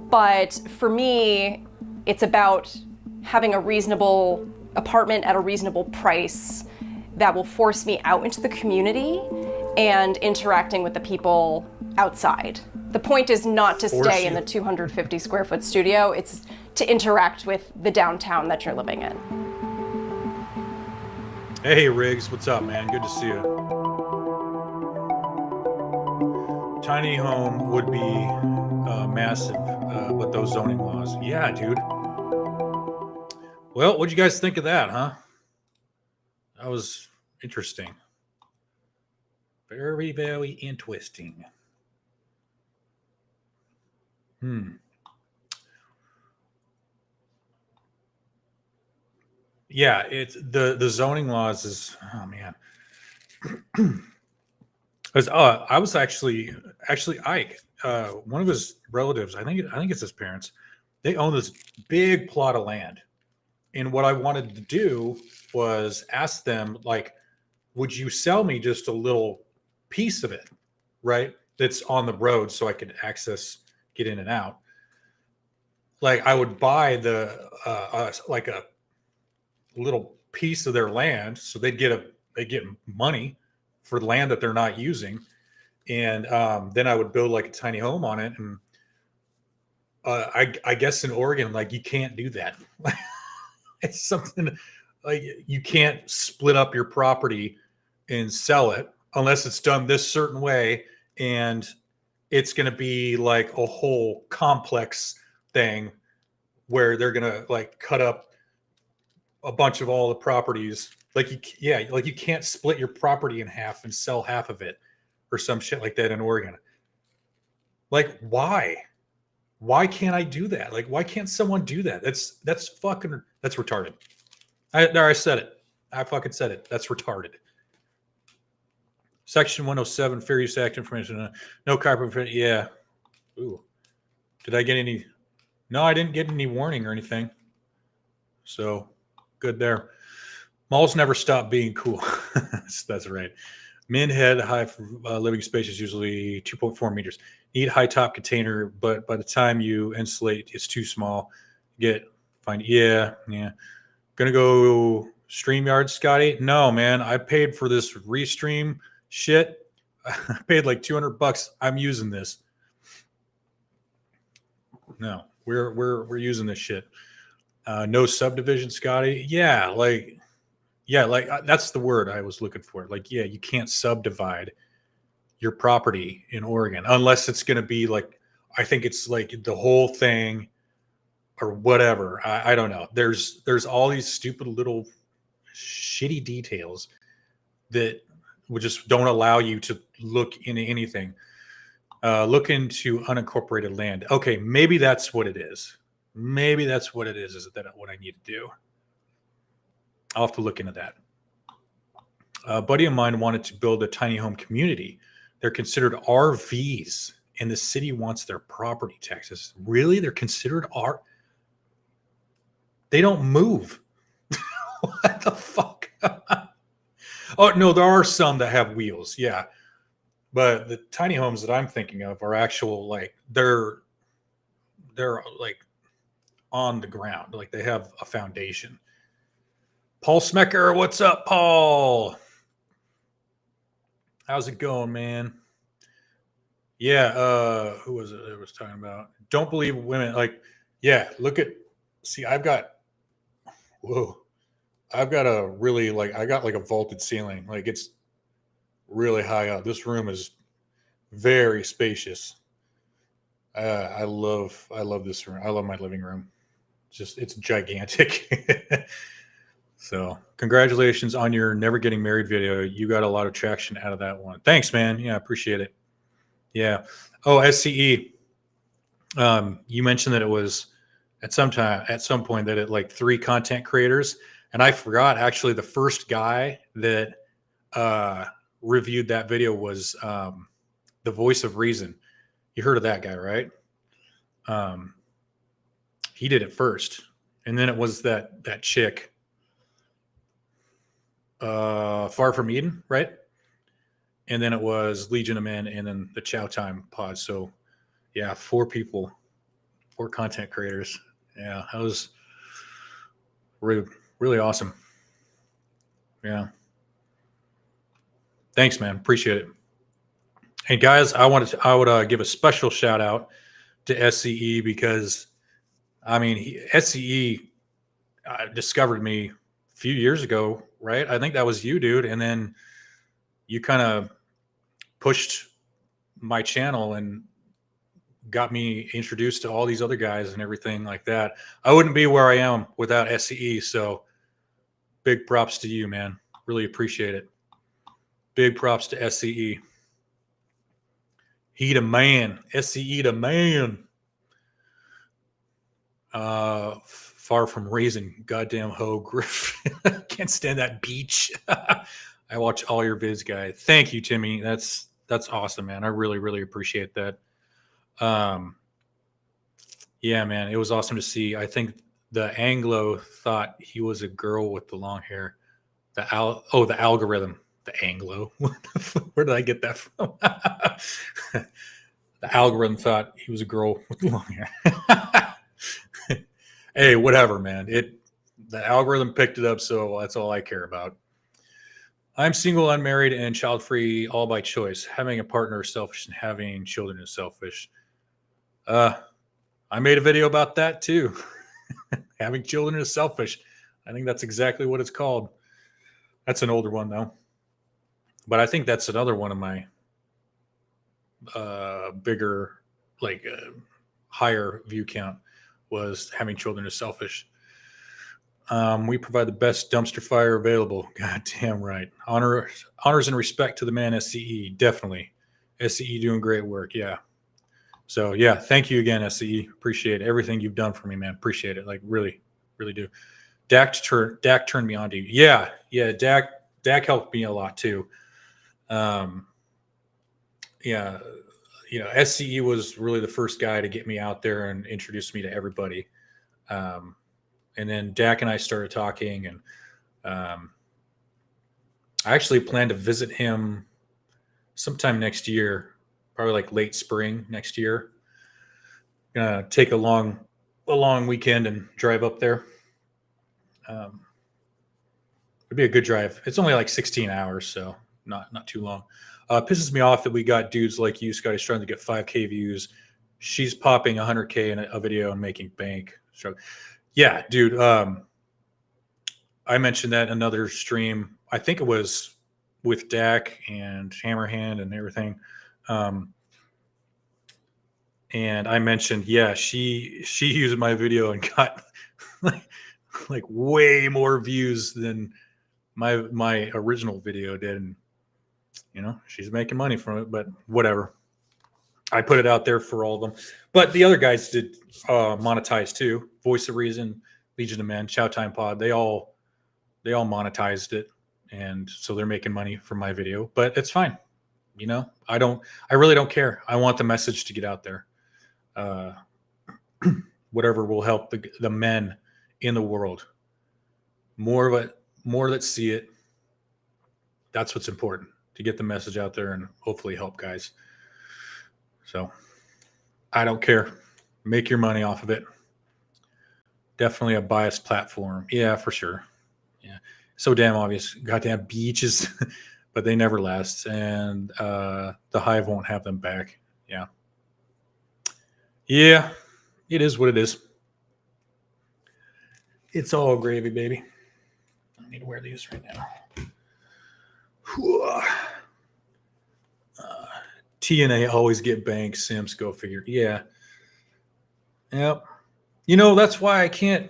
But for me, it's about having a reasonable apartment at a reasonable price that will force me out into the community and interacting with the people outside. The point is not to stay in the 250 square foot studio, it's to interact with the downtown that you're living in. Hey Riggs, what's up, man? Good to see you. Tiny home would be massive, but those zoning laws. Yeah, dude. Well, what'd you guys think of that, huh? That was interesting. Very, very interesting. Yeah, it's the zoning laws is, oh man. I was actually Ike, one of his relatives, I think it's his parents, they own this big plot of land. And what I wanted to do was ask them, would you sell me just a little piece of it, right? That's on the road so I could get in and out. I would buy a little piece of their land, so they'd get they get money for the land that they're not using. And then I would build like a tiny home on it. And I guess in Oregon, like you can't do that. It's something like you can't split up your property and sell it unless it's done this certain way. And it's going to be like a whole complex thing where they're going to like cut up a bunch of all the properties. Like like you can't split your property in half and sell half of it or some shit like that in Oregon. Like, why? Why can't I do that? Like, why can't someone do that? That's retarded. I said it. I fucking said it. That's retarded. Section 107, Fair Use Act information. No copyright. Yeah. Ooh. Did I get any? No, I didn't get any warning or anything. So good there. Malls never stop being cool. That's right. Min head high for living space is usually 2.4 meters. Need high top container, but by the time you insulate, it's too small. Yeah. Gonna go StreamYard, Scotty? No, man. I paid for this Restream shit. I paid like $200. I'm using this. No, we're using this shit. No subdivision, Scotty. Yeah, that's the word I was looking for. Like, yeah, you can't subdivide your property in Oregon unless it's going to be like, I think it's like the whole thing or whatever. I don't know. There's all these stupid little shitty details that would just don't allow you to look into anything. Look into unincorporated land. Okay, maybe that's what it is. Maybe that's what it is. Is that what I need to do? I'll have to look into that. A buddy of mine wanted to build a tiny home community. They're considered RVs, and the city wants their property taxes. Really? They're considered They don't move. What the fuck? Oh, no, there are some that have wheels. Yeah. But the tiny homes that I'm thinking of are actual, like, they're like on the ground. Like they have a foundation. Paul Smecker, what's up, Paul? How's it going, man? Yeah, who was it I was talking about? Don't believe women. Like, yeah, I've got a really, like, I got like a vaulted ceiling. Like, it's really high up. This room is very spacious. I love this room. I love my living room. It's gigantic. So congratulations on your never getting married video. You got a lot of traction out of that one. Thanks, man. Yeah, I appreciate it. Yeah. Oh, SCE. You mentioned that it was at some point that it like 3 content creators. And I forgot actually the first guy that reviewed that video was the Voice of Reason. You heard of that guy, right? He did it first. And then it was that chick. Far From Eden, right? And then it was Legion of Men, and then the Chow Time pod. So yeah, 4 people, 4 content creators. Yeah, that was really, really awesome. Yeah. Thanks, man. Appreciate it. Hey guys, I would give a special shout out to SCE because I mean SCE discovered me a few years ago, right? I think that was you, dude. And then you kind of pushed my channel and got me introduced to all these other guys and everything like that. I wouldn't be where I am without SCE. So big props to you, man. Really appreciate it. Big props to SCE. He the man. SCE the man. Far From Raising, goddamn hoe, Griff. Can't stand that beach. I watch all your vids, guy. Thank you, Timmy. That's awesome, man. I really, really appreciate that. Yeah, man, it was awesome to see. I think the Anglo thought he was a girl with the long hair. The algorithm. The Anglo. Where did I get that from? The algorithm thought he was a girl with long hair. Hey, whatever, man. The algorithm picked it up, so that's all I care about. I'm single, unmarried, and child-free, all by choice. Having a partner is selfish, and having children is selfish. I made a video about that too. Having children is selfish. I think that's exactly what it's called. That's an older one though, but I think that's another one of my bigger, like higher view count was having children is selfish. We provide the best dumpster fire available. God damn right. Honors and respect to the man SCE. Definitely. SCE doing great work. Yeah. So yeah, thank you again, SCE. Appreciate everything you've done for me, man. Appreciate it. Like really, really do. Dak turned me on to you. Yeah, yeah. Dak helped me a lot too. Yeah, SCE was really the first guy to get me out there and introduce me to everybody. And then Dak and I started talking, and I actually plan to visit him sometime next year, probably like late spring next year. Gonna take a long weekend and drive up there. It'd be a good drive. It's only like 16 hours, so not too long. Pisses me off that we got dudes like you, Scotty, trying to get 5K views. She's popping 100K in a video and making bank. So, yeah, dude. I mentioned that in another stream. I think it was with Dak and Hammerhand and everything. And I mentioned, yeah, she used my video and got like way more views than my original video did. And she's making money from it, but whatever. I put it out there for all of them. But the other guys did monetize too. Voice of Reason, Legion of Men, Chow Time Pod, they all monetized it, and so they're making money from my video. But it's fine. I really don't care. I want the message to get out there. Whatever will help the men in the world. More that see it. That's what's important, to get the message out there and hopefully help guys. So I don't care. Make your money off of it. Definitely a biased platform. Yeah, for sure. Yeah. So damn obvious. Goddamn beaches, but they never last. And the Hive won't have them back. Yeah. Yeah. It is what it is. It's all gravy, baby. I need to wear these right now. TNA always get banked. Sims, go figure. Yeah. Yep. That's why I can't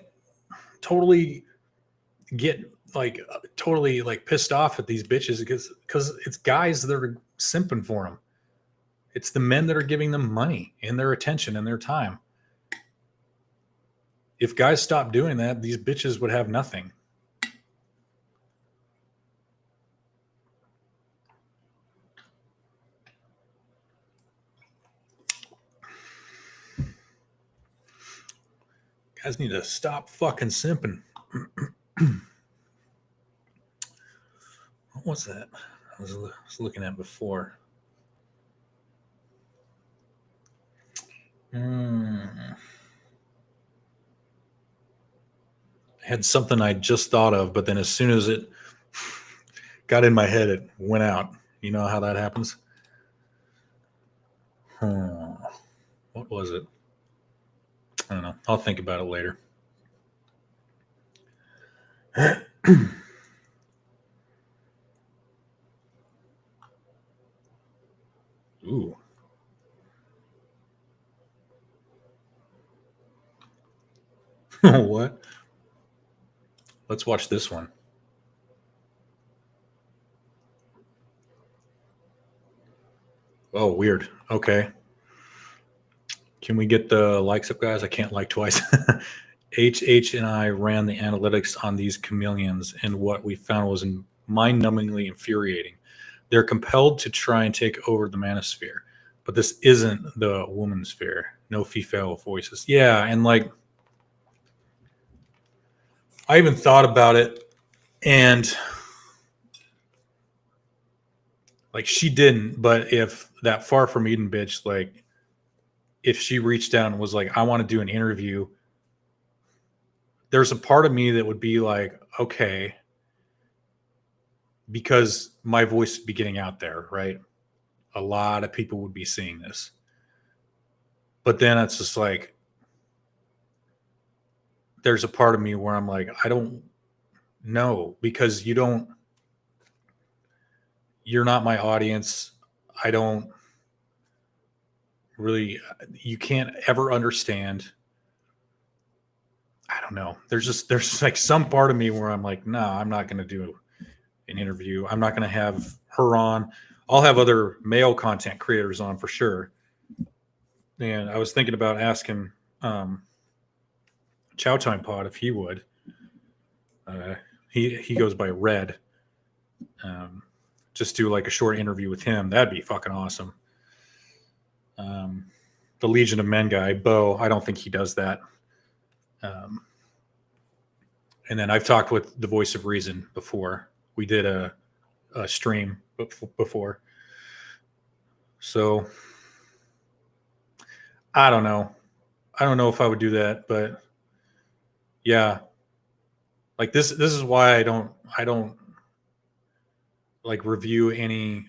totally get totally pissed off at these bitches, because it's guys that are simping for them. It's the men that are giving them money and their attention and their time. If guys stopped doing that, these bitches would have nothing. Guys need to stop fucking simping. What was that? I was looking at before. I had something I just thought of, but then as soon as it got in my head, it went out. You know how that happens? What was it? I don't know. I'll think about it later. Ooh. What? Let's watch this one. Oh, weird. Okay. Can we get the likes up, guys? I can't like twice. HH and I ran the analytics on these chameleons, and what we found was mind-numbingly infuriating. They're compelled to try and take over the manosphere, but this isn't the woman's sphere. No female voices. Yeah, and I even thought about it, and she didn't, but if that Far From Eden bitch, if she reached out and was like, I want to do an interview, there's a part of me that would be like, okay, because my voice would be getting out there, right? A lot of people would be seeing this. But then it's just like, there's a part of me where I'm like, I don't know, because you're not my audience. I don't really, you can't ever understand. I don't know. There's like some part of me where I'm like, no, I'm not going to do an interview. I'm not going to have her on. I'll have other male content creators on for sure. And I was thinking about asking Chow Time Pod if he would. He goes by Red. Just do like a short interview with him. That'd be fucking awesome. The Legion of Men guy, Bo, I don't think he does that. And then I've talked with the Voice of Reason before. We did a stream before. So I don't know. I don't know if I would do that, but yeah. Like this is why I don't like review any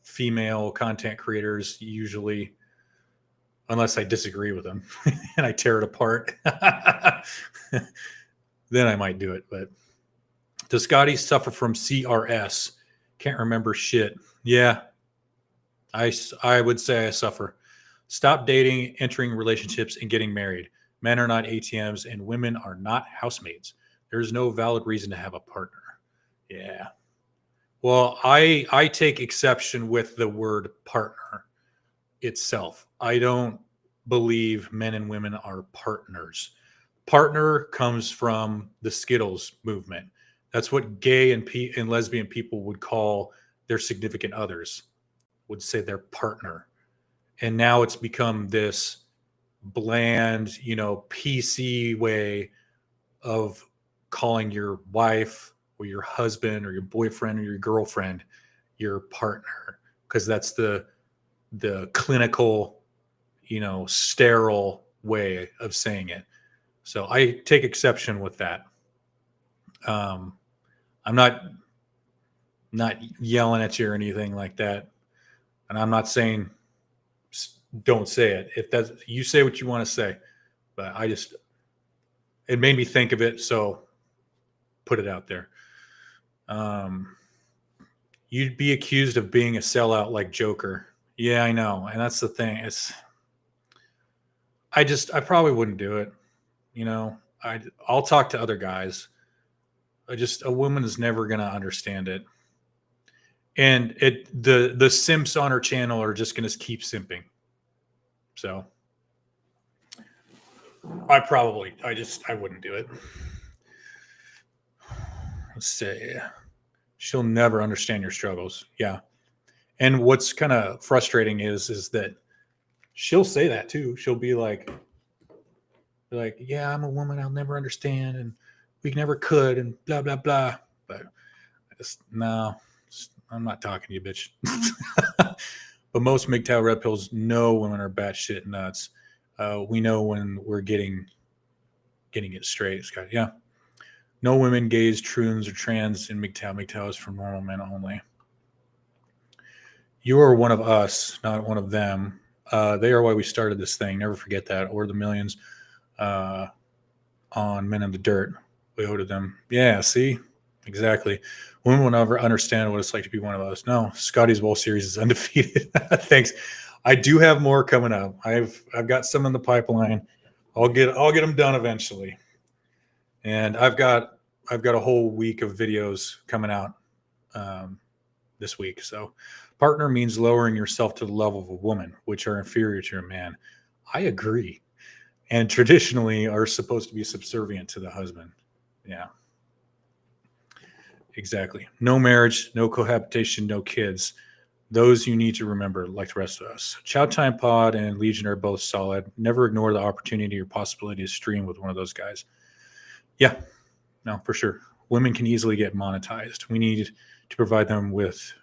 female content creators usually, unless I disagree with them and I tear it apart. Then I might do it. But does Scotty suffer from CRS? Can't remember shit. Yeah, I would say I suffer. Stop dating, entering relationships, and getting married. Men are not ATMs, and women are not housemaids. There is no valid reason to have a partner. Yeah. Well, I take exception with the word partner itself. I don't believe men and women are partners. Partner comes from the Skittles movement. That's what gay and lesbian people would call their significant others, would say their partner. And now it's become this bland, PC way of calling your wife or your husband or your boyfriend or your girlfriend your partner, because that's the clinical, sterile way of saying it. So I take exception with that. I'm not yelling at you or anything like that, and I'm not saying don't say it. If that's, you say what you want to say, but it made me think of it, so put it out there. You'd be accused of being a sellout like Joker. Yeah, I know, and that's the thing. I probably wouldn't do it. I'll talk to other guys. A woman is never gonna understand it, and the simps on her channel are just gonna keep simping. So I wouldn't do it. Let's say she'll never understand your struggles. Yeah. And what's kind of frustrating is that she'll say that too. She'll be like, yeah, I'm a woman. I'll never understand. And we never could, and blah, blah, blah. But no, I'm not talking to you, bitch. But most MGTOW red pills know women are batshit nuts. We know when we're getting it straight, Scott. Yeah. No women, gays, troons, or trans in MGTOW. MGTOW is for normal men only. You are one of us, not one of them. They are why we started this thing. Never forget that. Or the millions on Men in the Dirt. We owed to them. Yeah, see? Exactly. Women will never understand what it's like to be one of us. No, Scotty's Bowl series is undefeated. Thanks. I do have more coming up. I've got some in the pipeline. I'll get them done eventually. And I've got a whole week of videos coming out this week. So partner means lowering yourself to the level of a woman, which are inferior to a man. I agree. And traditionally are supposed to be subservient to the husband. Yeah. Exactly. No marriage, no cohabitation, no kids. Those you need to remember, like the rest of us. Chow Time Pod and Legion are both solid. Never ignore the opportunity or possibility to stream with one of those guys. Yeah, no, for sure. Women can easily get monetized. We need to provide them with,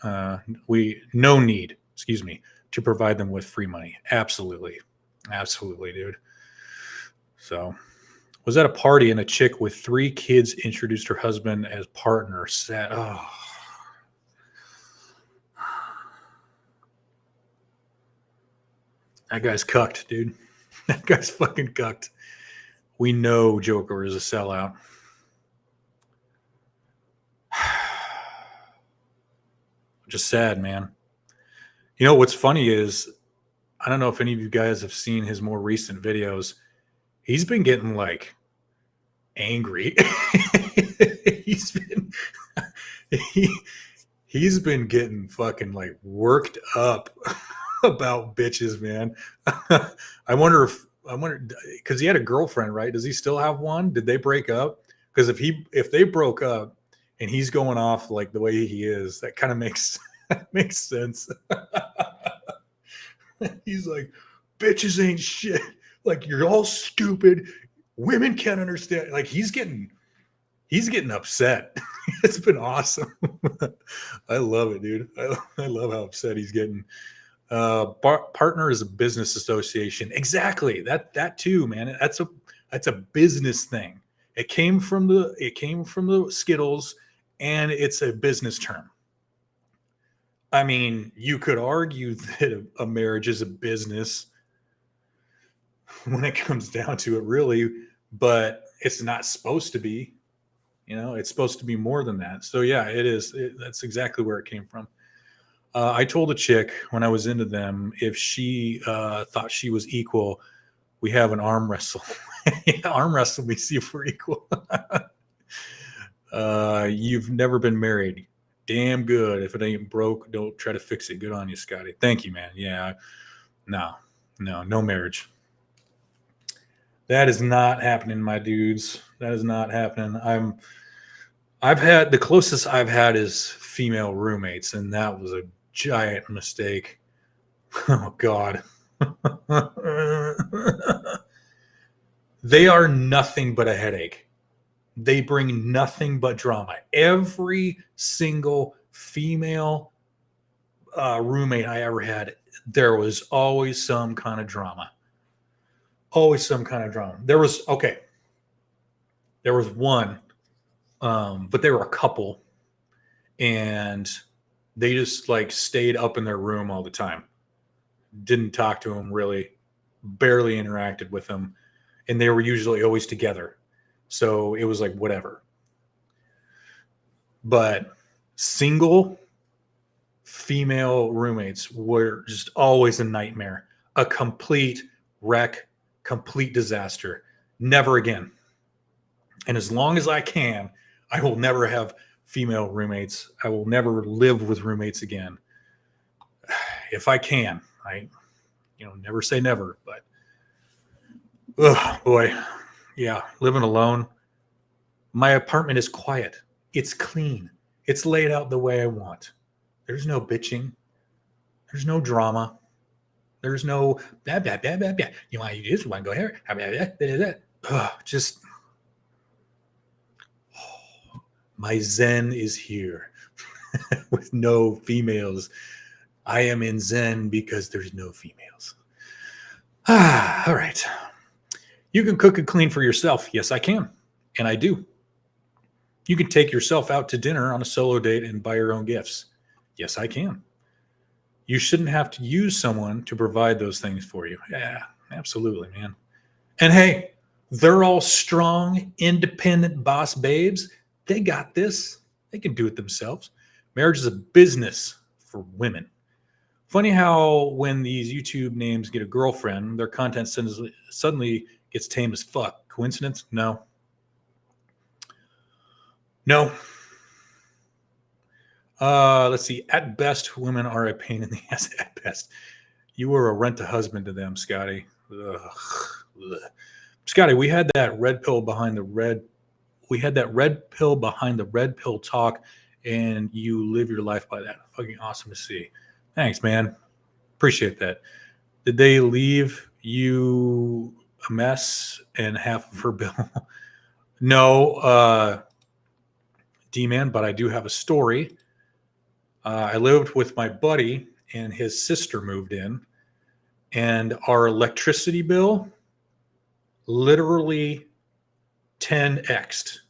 to provide them with free money. Absolutely. Absolutely, dude. So, was at a party and a chick with 3 kids introduced her husband as partner. Sad. Oh, That guy's cucked, dude. That guy's fucking cucked. We know Joker is a sellout. Just sad, man. You know, what's funny is, I don't know if any of you guys have seen his more recent videos. He's been getting like angry. he's been he's been getting fucking like worked up about bitches, man. I wonder because he had a girlfriend, right? Does he still have one? Did they break up? Because if they broke up and he's going off like the way he is, that kind of makes sense. He's like, bitches ain't shit. Like, you're all stupid. Women can't understand. Like, he's getting upset. It's been awesome. I love it, dude. I love how upset he's getting. Partner is a business association. Exactly. That too, man. That's a business thing. It came from the Skittles, and it's a business term. I mean, you could argue that a marriage is a business when it comes down to it, really, but it's not supposed to be. You know, it's supposed to be more than that. So yeah, it is. That's exactly where it came from. I told a chick when I was into them, if she thought she was equal, we have an arm wrestle. Arm wrestle me, see if we're equal. You've never been married. Damn good. If it ain't broke, don't try to fix it. Good on you, Scotty. Thank you, man. Yeah. No marriage. That is not happening, my dudes. That is not happening. I've had the closest I've had is female roommates, and that was a giant mistake. Oh God. They are nothing but a headache. They bring nothing but drama. Every single female roommate I ever had, there was always some kind of drama. Always some kind of drama. There was one, but they were a couple, and they just like stayed up in their room all the time. Didn't talk to them really, barely interacted with them, and they were usually always together. So it was like whatever. But single female roommates were just always a nightmare, a complete wreck, complete disaster. Never again. And as long as I can, I will never have female roommates. I will never live with roommates again. If I can, never say never, but oh boy. Yeah, living alone. My apartment is quiet. It's clean. It's laid out the way I want. There's no bitching. There's no drama. There's no blah, blah, blah, blah, blah. You want to do this? You want to go here? Blah, blah, blah, blah, blah. Just my zen is here with no females. I am in zen because there's no females. All right. You can cook and clean for yourself. Yes, I can. And I do. You can take yourself out to dinner on a solo date and buy your own gifts. Yes, I can. You shouldn't have to use someone to provide those things for you. Yeah, absolutely, man. And hey, they're all strong, independent boss babes. They got this. They can do it themselves. Marriage is a business for women. Funny how when these YouTube names get a girlfriend, their content suddenly gets tame as fuck. Coincidence? No. Let's see. At best, women are a pain in the ass. At best. You were a rent-a-husband to them, Scotty. Ugh. Scotty, we had that red pill behind the red pill talk, and you live your life by that. Fucking awesome to see. Thanks, man. Appreciate that. Did they leave you a mess and half of her bill? No, D-Man, but I do have a story. I lived with my buddy, and his sister moved in, and our electricity bill literally 10x'd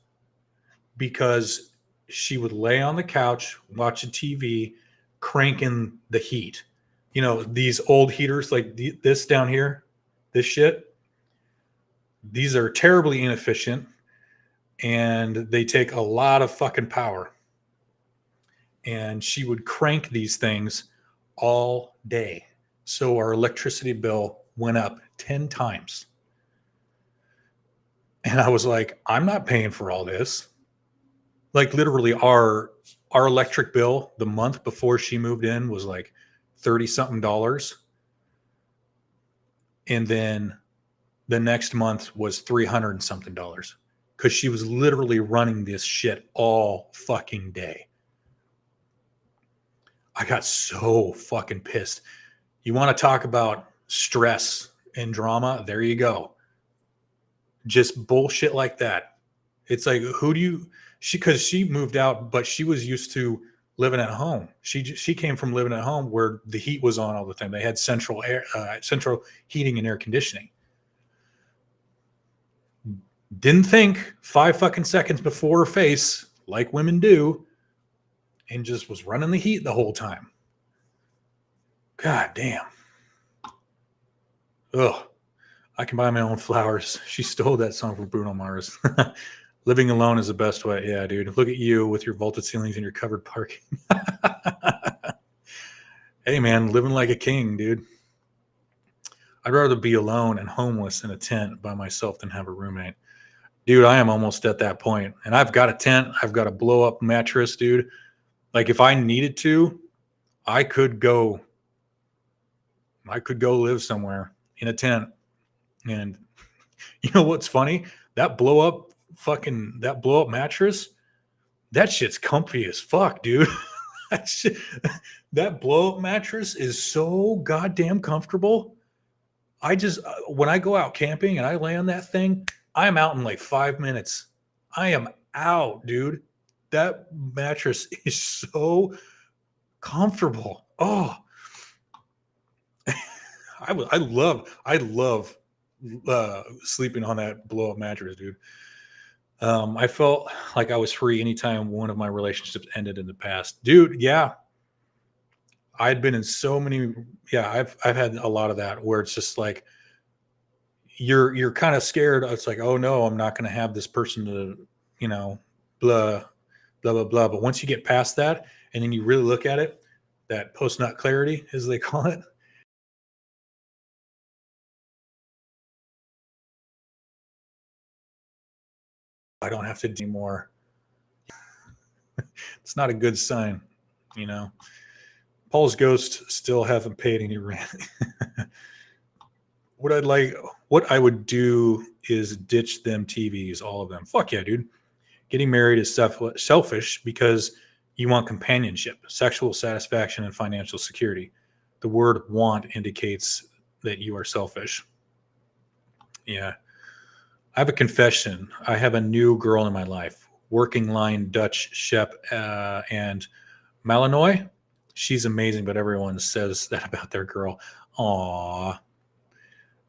because she would lay on the couch watching TV, cranking the heat You know, these old heaters like this down here, this shit, these are terribly inefficient and they take a lot of fucking power. And she would crank these things all day. So our electricity bill went up 10 times. And I was like, I'm not paying for all this. Like literally our electric bill the month before she moved in was like 30 something dollars. And then the next month was 300 and something dollars because she was literally running this shit all fucking day. I got so fucking pissed. You want to talk about stress and drama? There you go. Just bullshit like that. It's like, who do you, because she moved out, but she was used to living at home. She came from living at home where the heat was on all the time. They had central heating and air conditioning. Didn't think 5 fucking seconds before her face, like women do, and just was running the heat the whole time. God damn. Ugh. I can buy my own flowers. She stole that song from Bruno Mars. Living alone is the best way. Yeah, dude. Look at you with your vaulted ceilings and your covered parking. Hey, man, living like a king, dude. I'd rather be alone and homeless in a tent by myself than have a roommate. Dude, I am almost at that point. And I've got a tent. I've got a blow-up mattress, dude. Like, if I needed to, I could go live somewhere in a tent. And you know what's funny? That blow-up mattress, that shit's comfy as fuck, dude. That blow-up mattress is so goddamn comfortable. When I go out camping and I lay on that thing, I'm out in like 5 minutes. I am out, dude. That mattress is so comfortable. Oh, I love sleeping on that blow-up mattress, dude. I felt like I was free anytime one of my relationships ended in the past, dude. Yeah, I'd been in so many. Yeah, I've had a lot of that where it's just like you're kind of scared. It's like, oh no, I'm not going to have this person to, blah blah blah blah. But once you get past that, and then you really look at it, that post-nut clarity, as they call it. I don't have to do more. It's not a good sign, Paul's ghost still haven't paid any rent. What I would do is ditch them TVs, all of them. Fuck yeah, dude. Getting married is selfish because you want companionship, sexual satisfaction, and financial security. The word want indicates that you are selfish. Yeah. I have a confession. I have a new girl in my life. Working line Dutch Shep and Malinois. She's amazing, but everyone says that about their girl. Aww.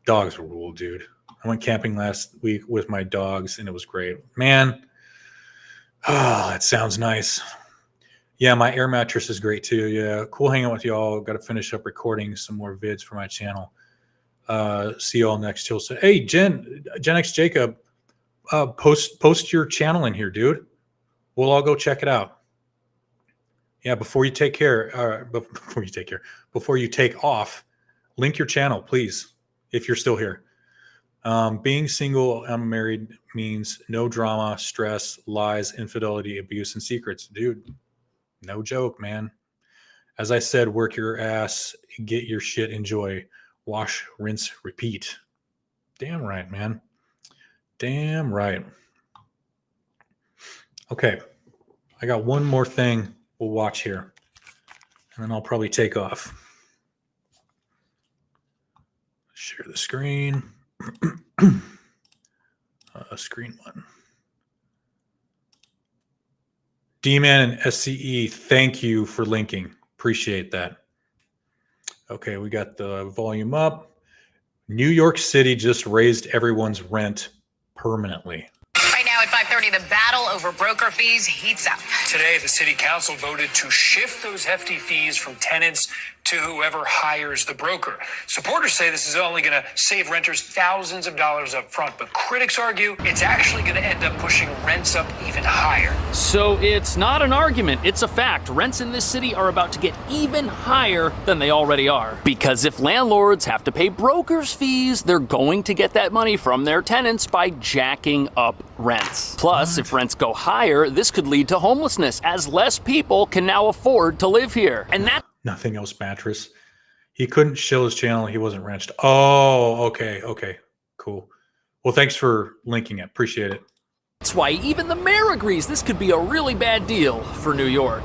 Dogs rule, dude. I went camping last week with my dogs, and it was great. Man, that sounds nice. Yeah, my air mattress is great, too. Yeah, cool hanging out with y'all. Got to finish up recording some more vids for my channel. See you all next Chillstream. Hey, Gen X Jacob, post your channel in here, dude. We'll all go check it out. Yeah, before you take off, link your channel, please, if you're still here. Being single, unmarried means no drama, stress, lies, infidelity, abuse, and secrets. Dude, no joke, man. As I said, work your ass, get your shit, enjoy. Wash, rinse, repeat. Damn right, man. Damn right. Okay. I got one more thing we'll watch here, and then I'll probably take off. Share the screen. Screen one. D-Man and SCE, thank you for linking. Appreciate that. Okay, we got the volume up. New York City just raised everyone's rent permanently. Right now at 5:30, the battle over broker fees heats up. Today, the city council voted to shift those hefty fees from tenants to whoever hires the broker. Supporters say this is only going to save renters thousands of dollars up front, but critics argue it's actually going to end up pushing rents up even higher. So it's not an argument, it's a fact. Rents in this city are about to get even higher than they already are. Because if landlords have to pay brokers' fees, they're going to get that money from their tenants by jacking up rents. Plus, if rents go higher, this could lead to homelessness, as less people can now afford to live here. And that Nothing else mattress. He couldn't show his channel. He wasn't wrenched. Oh, okay. Cool. Well, thanks for linking it. Appreciate it. That's why even the mayor agrees this could be a really bad deal for New York.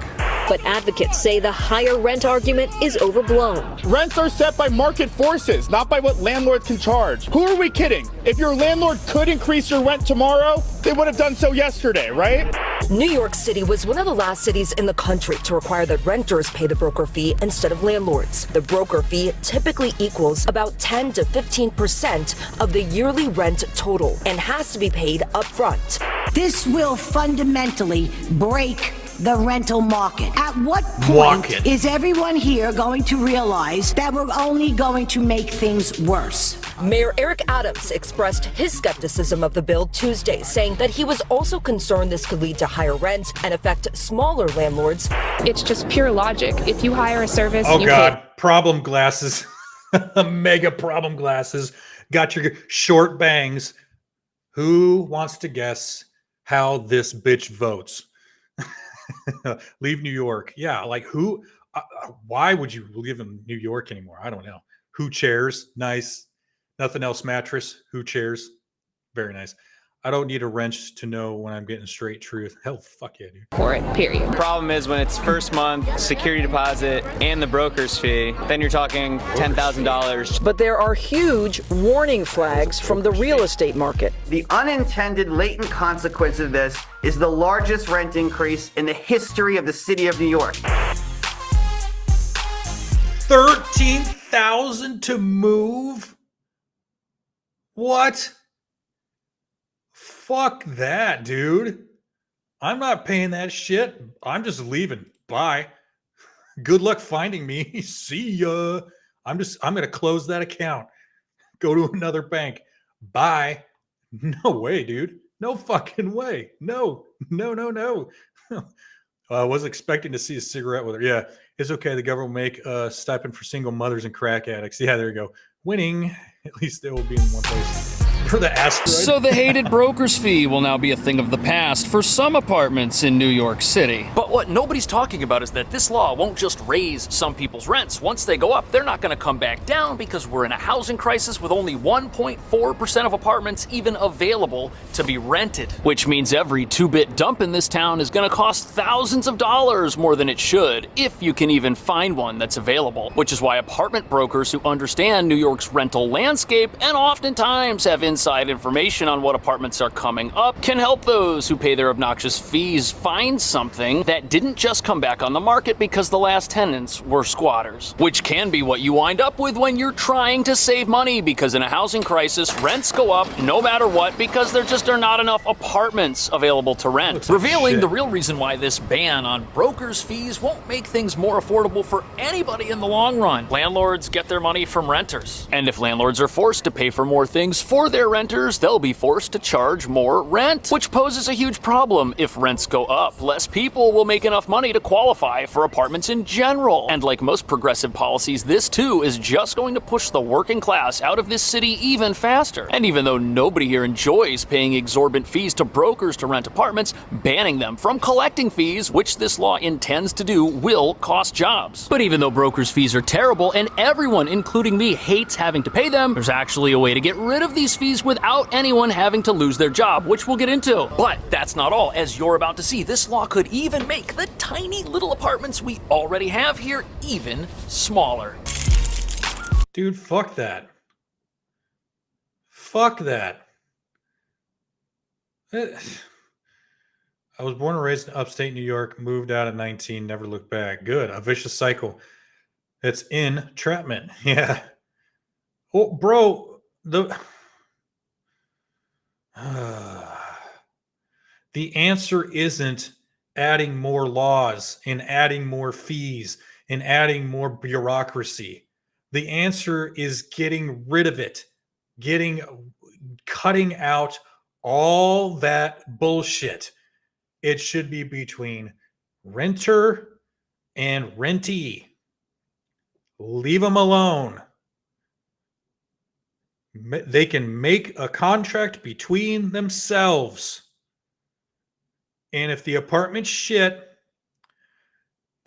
But advocates say the higher rent argument is overblown. Rents are set by market forces, not by what landlords can charge. Who are we kidding? If your landlord could increase your rent tomorrow, they would have done so yesterday, right? New York City was one of the last cities in the country to require that renters pay the broker fee instead of landlords. The broker fee typically equals about 10 to 15% of the yearly rent total and has to be paid up front. This will fundamentally break the rental market. At what point is everyone here going to realize that we're only going to make things worse? Mayor Eric Adams expressed his skepticism of the bill Tuesday, saying that he was also concerned this could lead to higher rent and affect smaller landlords. It's just pure logic. If you hire a service, oh God, problem glasses, mega problem glasses, got your short bangs. Who wants to guess how this bitch votes? Leave New York. Yeah, like who? Why would you live in New York anymore? I don't know. Who chairs? Nice. Nothing else mattress. Who chairs? Very nice. I don't need a wrench to know when I'm getting straight truth. Hell, fuck yeah, dude. For it, period. Problem is when it's first month, security deposit, and the broker's fee, then you're talking $10,000. But there are huge warning flags from the real estate market. The unintended latent consequence of this is the largest rent increase in the history of the city of New York. 13,000 to move? What? Fuck that, dude. I'm not paying that shit. I'm just leaving. Bye. Good luck finding me. See ya. I'm going to close that account. Go to another bank. Bye. No way, dude. No fucking way. No. I was expecting to see a cigarette with her. Yeah, it's okay. The government will make a stipend for single mothers and crack addicts. Yeah, there you go. Winning. At least they will be in one place. For the asteroid. So the hated broker's fee will now be a thing of the past for some apartments in New York City. But what nobody's talking about is that this law won't just raise some people's rents. Once they go up, they're not going to come back down because we're in a housing crisis with only 1.4% of apartments even available to be rented. Which means every 2-bit dump in this town is going to cost thousands of dollars more than it should, if you can even find one that's available. Which is why apartment brokers who understand New York's rental landscape and oftentimes have inside information on what apartments are coming up can help those who pay their obnoxious fees find something that didn't just come back on the market because the last tenants were squatters. Which can be what you wind up with when you're trying to save money, because in a housing crisis, rents go up no matter what because there just are not enough apartments available to rent. Revealing the real reason why this ban on brokers' fees won't make things more affordable for anybody in the long run. Landlords get their money from renters. And if landlords are forced to pay for more things for their renters, they'll be forced to charge more rent, which poses a huge problem. If rents go up, less people will make enough money to qualify for apartments in general. And like most progressive policies, this too is just going to push the working class out of this city even faster. And even though nobody here enjoys paying exorbitant fees to brokers to rent apartments, banning them from collecting fees, which this law intends to do, will cost jobs. But even though brokers' fees are terrible and everyone, including me, hates having to pay them, there's actually a way to get rid of these fees without anyone having to lose their job, which we'll get into. But that's not all. As you're about to see, this law could even make the tiny little apartments we already have here even smaller. Dude, fuck that. Fuck that. I was born and raised in upstate New York, moved out at 19, never looked back. Good. A vicious cycle. It's entrapment. Yeah. Well, bro, the answer isn't adding more laws and adding more fees. in adding more bureaucracy. The answer is getting rid of it, cutting out all that bullshit. It should be between renter and rentee. Leave them alone. They can make a contract between themselves. And if the apartment's shit,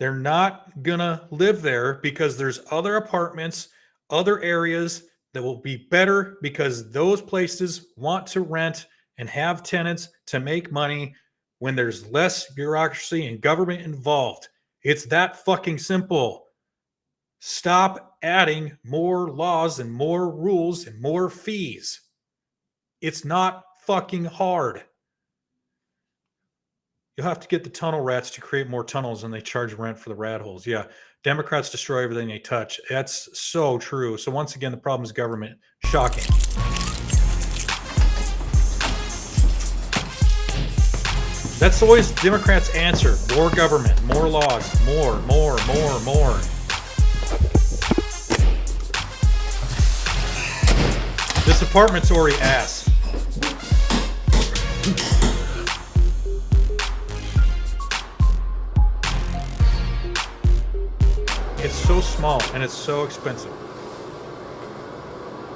they're not gonna live there because there's other apartments, other areas that will be better because those places want to rent and have tenants to make money when there's less bureaucracy and government involved. It's that fucking simple. Stop adding more laws and more rules and more fees. It's not fucking hard. You'll have to get the tunnel rats to create more tunnels and they charge rent for the rat holes. Yeah. Democrats destroy everything they touch. That's so true. So once again, the problem is government. Shocking. That's always Democrats' answer. More government, more laws, more. This apartment's already ass. It's so small and it's so expensive.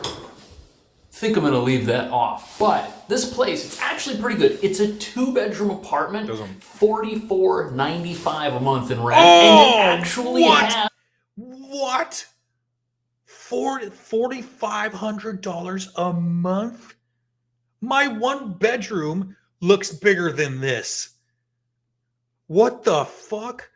I think I'm gonna leave that off. But this place, it's actually pretty good. It's a 2-bedroom apartment, $44.95 a month in rent, and it actually has What? $4,500 a month? My 1-bedroom looks bigger than this. What the fuck?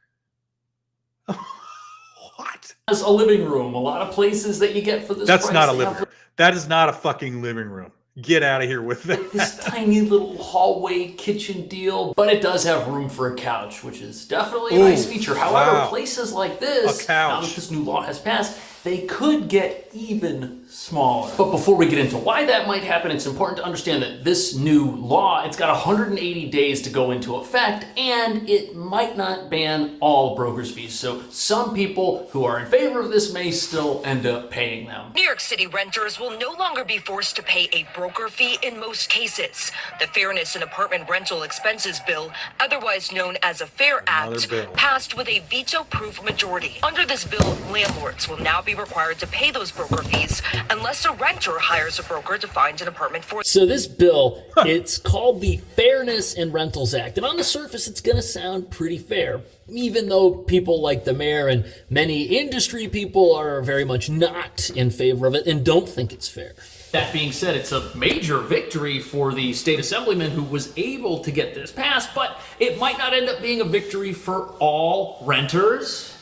Has a living room. A lot of places that you get for this That's price, not a they living have room. That is not a fucking living room. Get out of here with that. this tiny little hallway kitchen deal, but it does have room for a couch, which is definitely a nice feature. However, places like this, now that this new law has passed, they could get even smaller. But before we get into why that might happen, it's important to understand that this new law, it's got 180 days to go into effect, and it might not ban all broker's fees. So some people who are in favor of this may still end up paying them. New York City renters will no longer be forced to pay a broker fee in most cases. The Fairness in Apartment Rental Expenses Bill, otherwise known as a FAIR Act, passed with a veto-proof majority. Under this bill, landlords will now be required to pay those broker fees unless a renter hires a broker to find an apartment for them. So this bill, it's called the Fairness in Rentals Act. And on the surface, it's going to sound pretty fair, even though people like the mayor and many industry people are very much not in favor of it and don't think it's fair. That being said, it's a major victory for the state assemblyman who was able to get this passed, but it might not end up being a victory for all renters.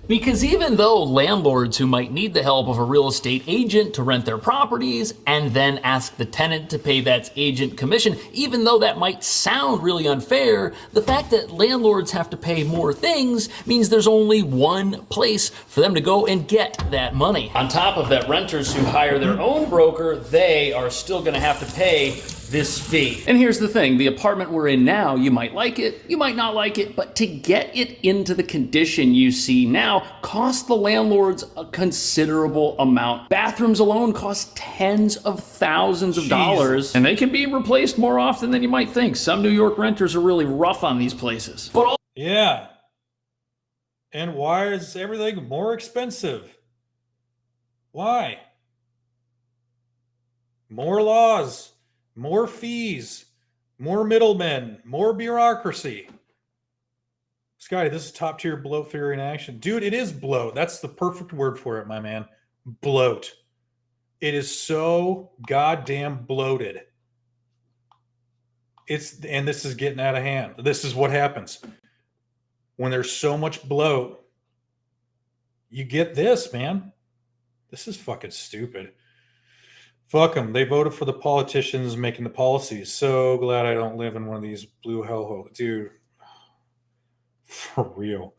Because even though landlords who might need the help of a real estate agent to rent their properties and then ask the tenant to pay that agent commission, even though that might sound really unfair, the fact that landlords have to pay more things means there's only one place for them to go and get that money. On top of that, renters who hire their own broker, they are still going to have to pay this fee. And here's the thing, the apartment we're in now, you might like it, you might not like it, but to get it into the condition you see now costs the landlords a considerable amount. Bathrooms alone cost tens of thousands of dollars, and they can be replaced more often than you might think. Some New York renters are really rough on these places. But yeah. And why is everything more expensive? Why? More laws. More fees, more middlemen, more bureaucracy. Scotty, this is top tier bloat theory in action. Dude, it is bloat. That's the perfect word for it, my man. Bloat. It is so goddamn bloated. And this is getting out of hand. This is what happens. When there's so much bloat, you get this, man. This is fucking stupid. Fuck them. They voted for the politicians making the policies. So glad I don't live in one of these blue hellholes. Dude, for real.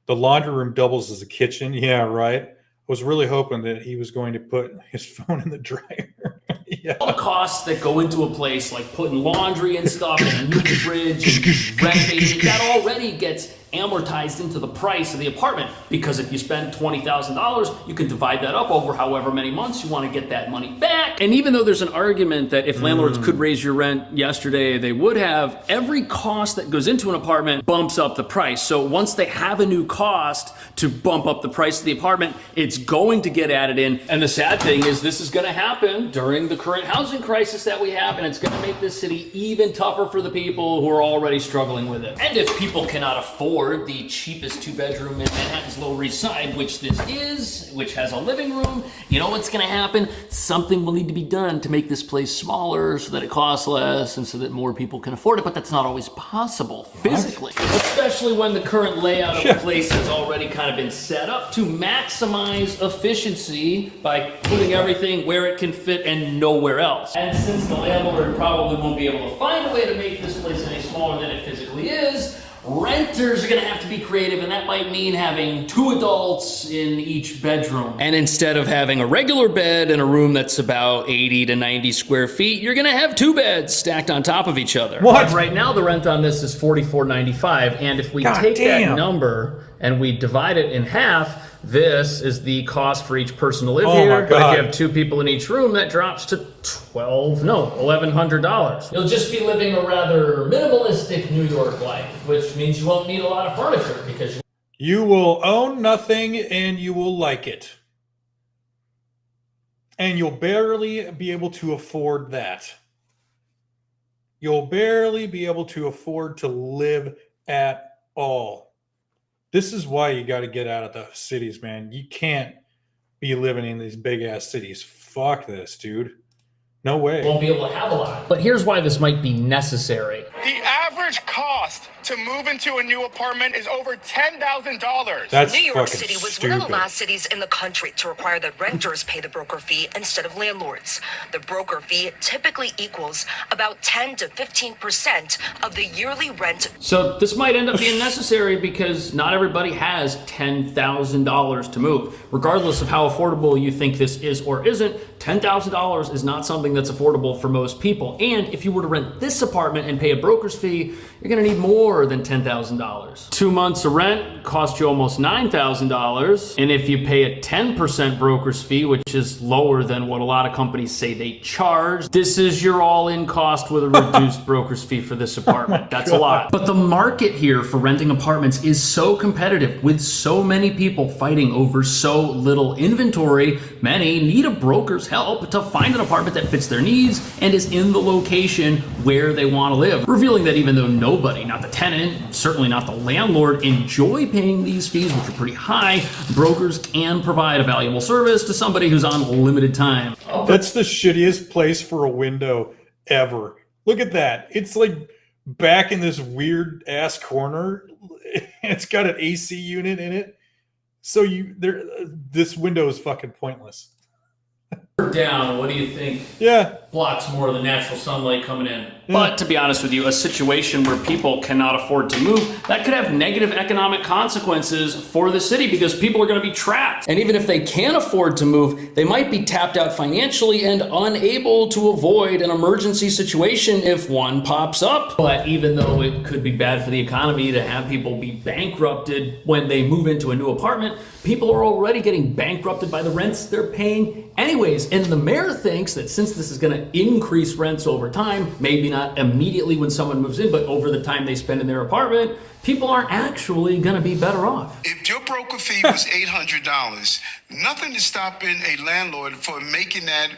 The laundry room doubles as a kitchen. Yeah, right. I was really hoping that he was going to put his phone in the dryer. Yeah. All the costs that go into a place like putting laundry and stuff and a new fridge and renovating, that already gets amortized into the price of the apartment, because if you spend $20,000, you can divide that up over however many months you want to get that money back. And even though there's an argument that if landlords could raise your rent yesterday, they would have, every cost that goes into an apartment bumps up the price. So once they have a new cost to bump up the price of the apartment, it's going to get added in. And the sad thing is this is going to happen during the current housing crisis that we have, and it's going to make this city even tougher for the people who are already struggling with it. And if people cannot afford the cheapest 2-bedroom in Manhattan's Lower East Side, which this is, which has a living room, you know what's going to happen? Something will need to be done to make this place smaller so that it costs less and so that more people can afford it, but that's not always possible physically, especially when the current layout of the place has already kind of been set up to maximize efficiency by putting everything where it can fit and nowhere else. And since the landlord probably won't be able to find a way to make this place any smaller than it physically is, renters are going to have to be creative, and that might mean having 2 adults in each bedroom. And instead of having a regular bed in a room that's about 80 to 90 square feet, you're going to have 2 beds stacked on top of each other. What? Right now, the rent on this is $44.95, and if we take that number and we divide it in half, this is the cost for each person to live here. But if you have 2 people in each room, that drops to $1,100. You'll just be living a rather minimalistic New York life, which means you won't need a lot of furniture because you will own nothing and you will like it. And you'll barely be able to afford that. You'll barely be able to afford to live at all. This is why you got to get out of the cities, man. You can't be living in these big ass cities. Fuck this, dude. No way. Won't be able to have a lot. But here's why this might be necessary. The average cost to move into a new apartment is over $10,000. That's New York fucking City was stupid. one of the last cities in the country to require that renters pay the broker fee instead of landlords. The broker fee typically equals about 10 to 15% of the yearly rent. So this might end up being necessary because not everybody has $10,000 to move. Regardless of how affordable you think this is or isn't, $10,000 is not something that's affordable for most people. And if you were to rent this apartment and pay a broker's fee, you're going to need more than $10,000. 2 months of rent cost you almost $9,000. And if you pay a 10% broker's fee, which is lower than what a lot of companies say they charge, this is your all-in cost with a reduced broker's fee for this apartment. That's a lot. But the market here for renting apartments is so competitive, with so many people fighting over so little inventory. Many need a broker's help to find an apartment that fits their needs and is in the location where they want to live, revealing that even though nobody, not the tenant, certainly not the landlord, enjoy paying these fees, which are pretty high, brokers can provide a valuable service to somebody who's on limited time. That's the shittiest place for a window ever. Look at that. It's like back in this weird ass corner. It's got an AC unit in it. So this window is fucking pointless. Down, what do you think? Yeah. Blocks more of the natural sunlight coming in. But to be honest with you, a situation where people cannot afford to move, that could have negative economic consequences for the city because people are going to be trapped. And even if they can afford to move, they might be tapped out financially and unable to avoid an emergency situation if one pops up. But even though it could be bad for the economy to have people be bankrupted when they move into a new apartment, people are already getting bankrupted by the rents they're paying anyways. And the mayor thinks that since this is going to increase rents over time, maybe not immediately when someone moves in, but over the time they spend in their apartment, people are actually going to be better off. If your broker fee was $800, nothing is stopping a landlord from making that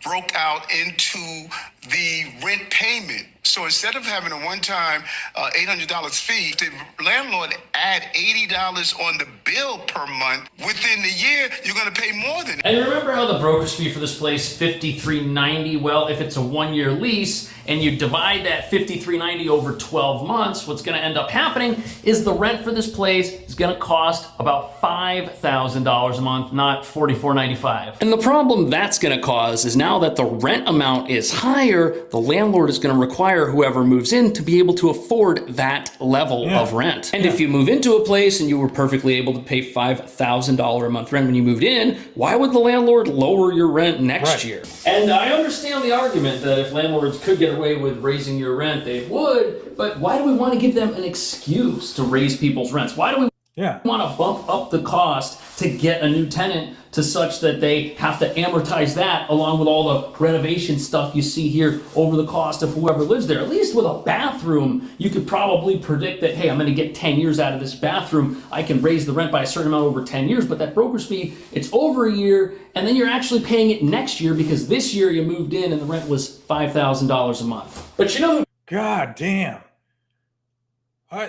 broke out into the rent payment. So instead of having a one-time $800 fee, the landlord add $80 on the bill per month. Within the year, you're going to pay more than that. And remember how the broker's fee for this place, $53.90? Well, if it's a one-year lease and you divide that $53.90 over 12 months, what's going to end up happening is the rent for this place is going to cost about $5,000 a month, not $44.95. And the problem that's going to cause is now that the rent amount is higher, the landlord is going to require whoever moves in to be able to afford that level of rent. And if you move into a place and you were perfectly able to pay $5,000 a month rent when you moved in, why would the landlord lower your rent next year? And I understand the argument that if landlords could get away with raising your rent, they would, but why do we want to give them an excuse to raise people's rents? Why do we want to bump up the cost to get a new tenant to such that they have to amortize that along with all the renovation stuff you see here over the cost of whoever lives there? At least with a bathroom, you could probably predict that, hey, I'm going to get 10 years out of this bathroom. I can raise the rent by a certain amount over 10 years, but that broker's fee, it's over a year, and then you're actually paying it next year because this year you moved in and the rent was $5,000 a month. But you know, God damn.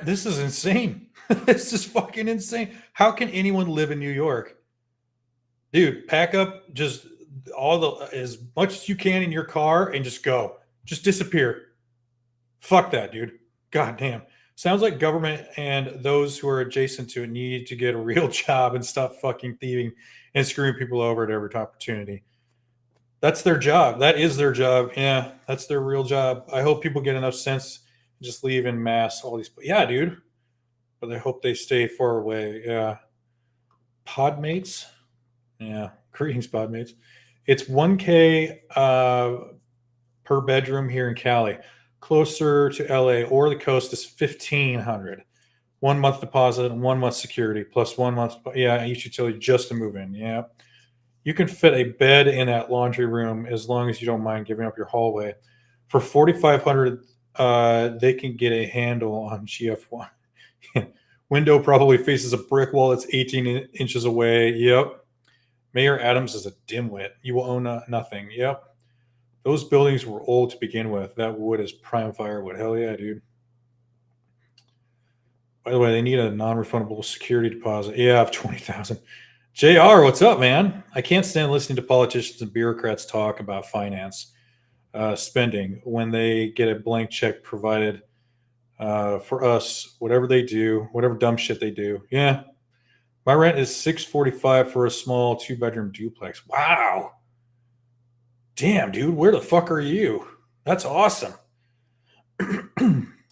This is insane. This is fucking insane. How can anyone live in New York? Dude, pack up just as much as you can in your car and just go. Just disappear. Fuck that, dude. God damn. Sounds like government and those who are adjacent to it need to get a real job and stop fucking thieving and screwing people over at every opportunity. That's their job. That is their job. Yeah, that's their real job. I hope people get enough sense and just leave in mass all these. Yeah, dude. But I hope they stay far away. Yeah. Podmates. Yeah. Greetings, Podmates. It's $1,000 per bedroom here in Cali. Closer to LA or the coast is $1,500. 1 month deposit and 1 month security plus 1 month. Yeah, each utility just to move in. Yeah. You can fit a bed in that laundry room as long as you don't mind giving up your hallway. For $4,500, they can get a handle on GF1. Window probably faces a brick wall that's 18 inches away. Yep. Mayor Adams is a dimwit. You will own nothing. Yep. Those buildings were old to begin with. That wood is prime firewood. Hell yeah, dude. By the way, they need a non-refundable security deposit. Yeah, of $20,000. JR, what's up, man? I can't stand listening to politicians and bureaucrats talk about finance spending when they get a blank check provided for us, whatever they do, whatever dumb shit they do. Yeah. My rent is $645 for a small 2-bedroom duplex. Wow. Damn, dude, where the fuck are you? That's awesome.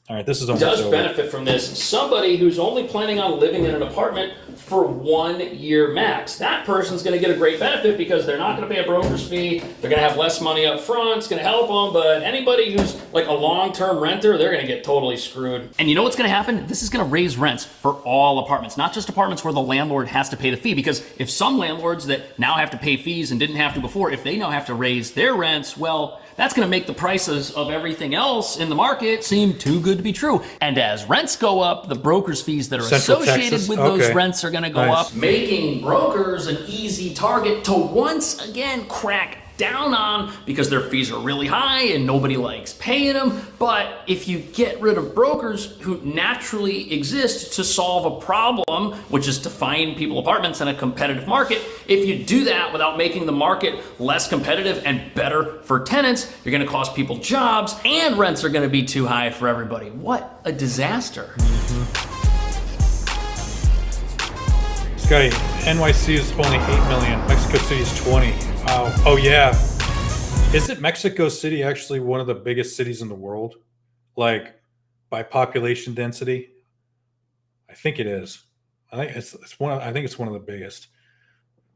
All right, this is almost does over. Benefit from this somebody who's only planning on living in an apartment for 1 year max. That person's going to get a great benefit because they're not going to pay a broker's fee. They're going to have less money up front. It's going to help them. But anybody who's like a long-term renter, they're going to get totally screwed. And you know what's going to happen? This is going to raise rents for all apartments, not just apartments where the landlord has to pay the fee. Because if some landlords that now have to pay fees and didn't have to before, if they now have to raise their rents, well, that's going to make the prices of everything else in the market seem too good to be true. And as rents go up, the broker's fees that are Central associated Texas? with Okay. those rents are going to go Nice. up, making brokers an easy target to once again crack down on because their fees are really high and nobody likes paying them. But if you get rid of brokers who naturally exist to solve a problem, which is to find people apartments in a competitive market, if you do that without making the market less competitive and better for tenants, you're going to cost people jobs and rents are going to be too high for everybody. What a disaster. Scotty, NYC is only 8 million. Mexico City is 20. Wow. Oh, yeah. Isn't Mexico City actually one of the biggest cities in the world? Like, by population density? I think it is. I think it's one of the biggest.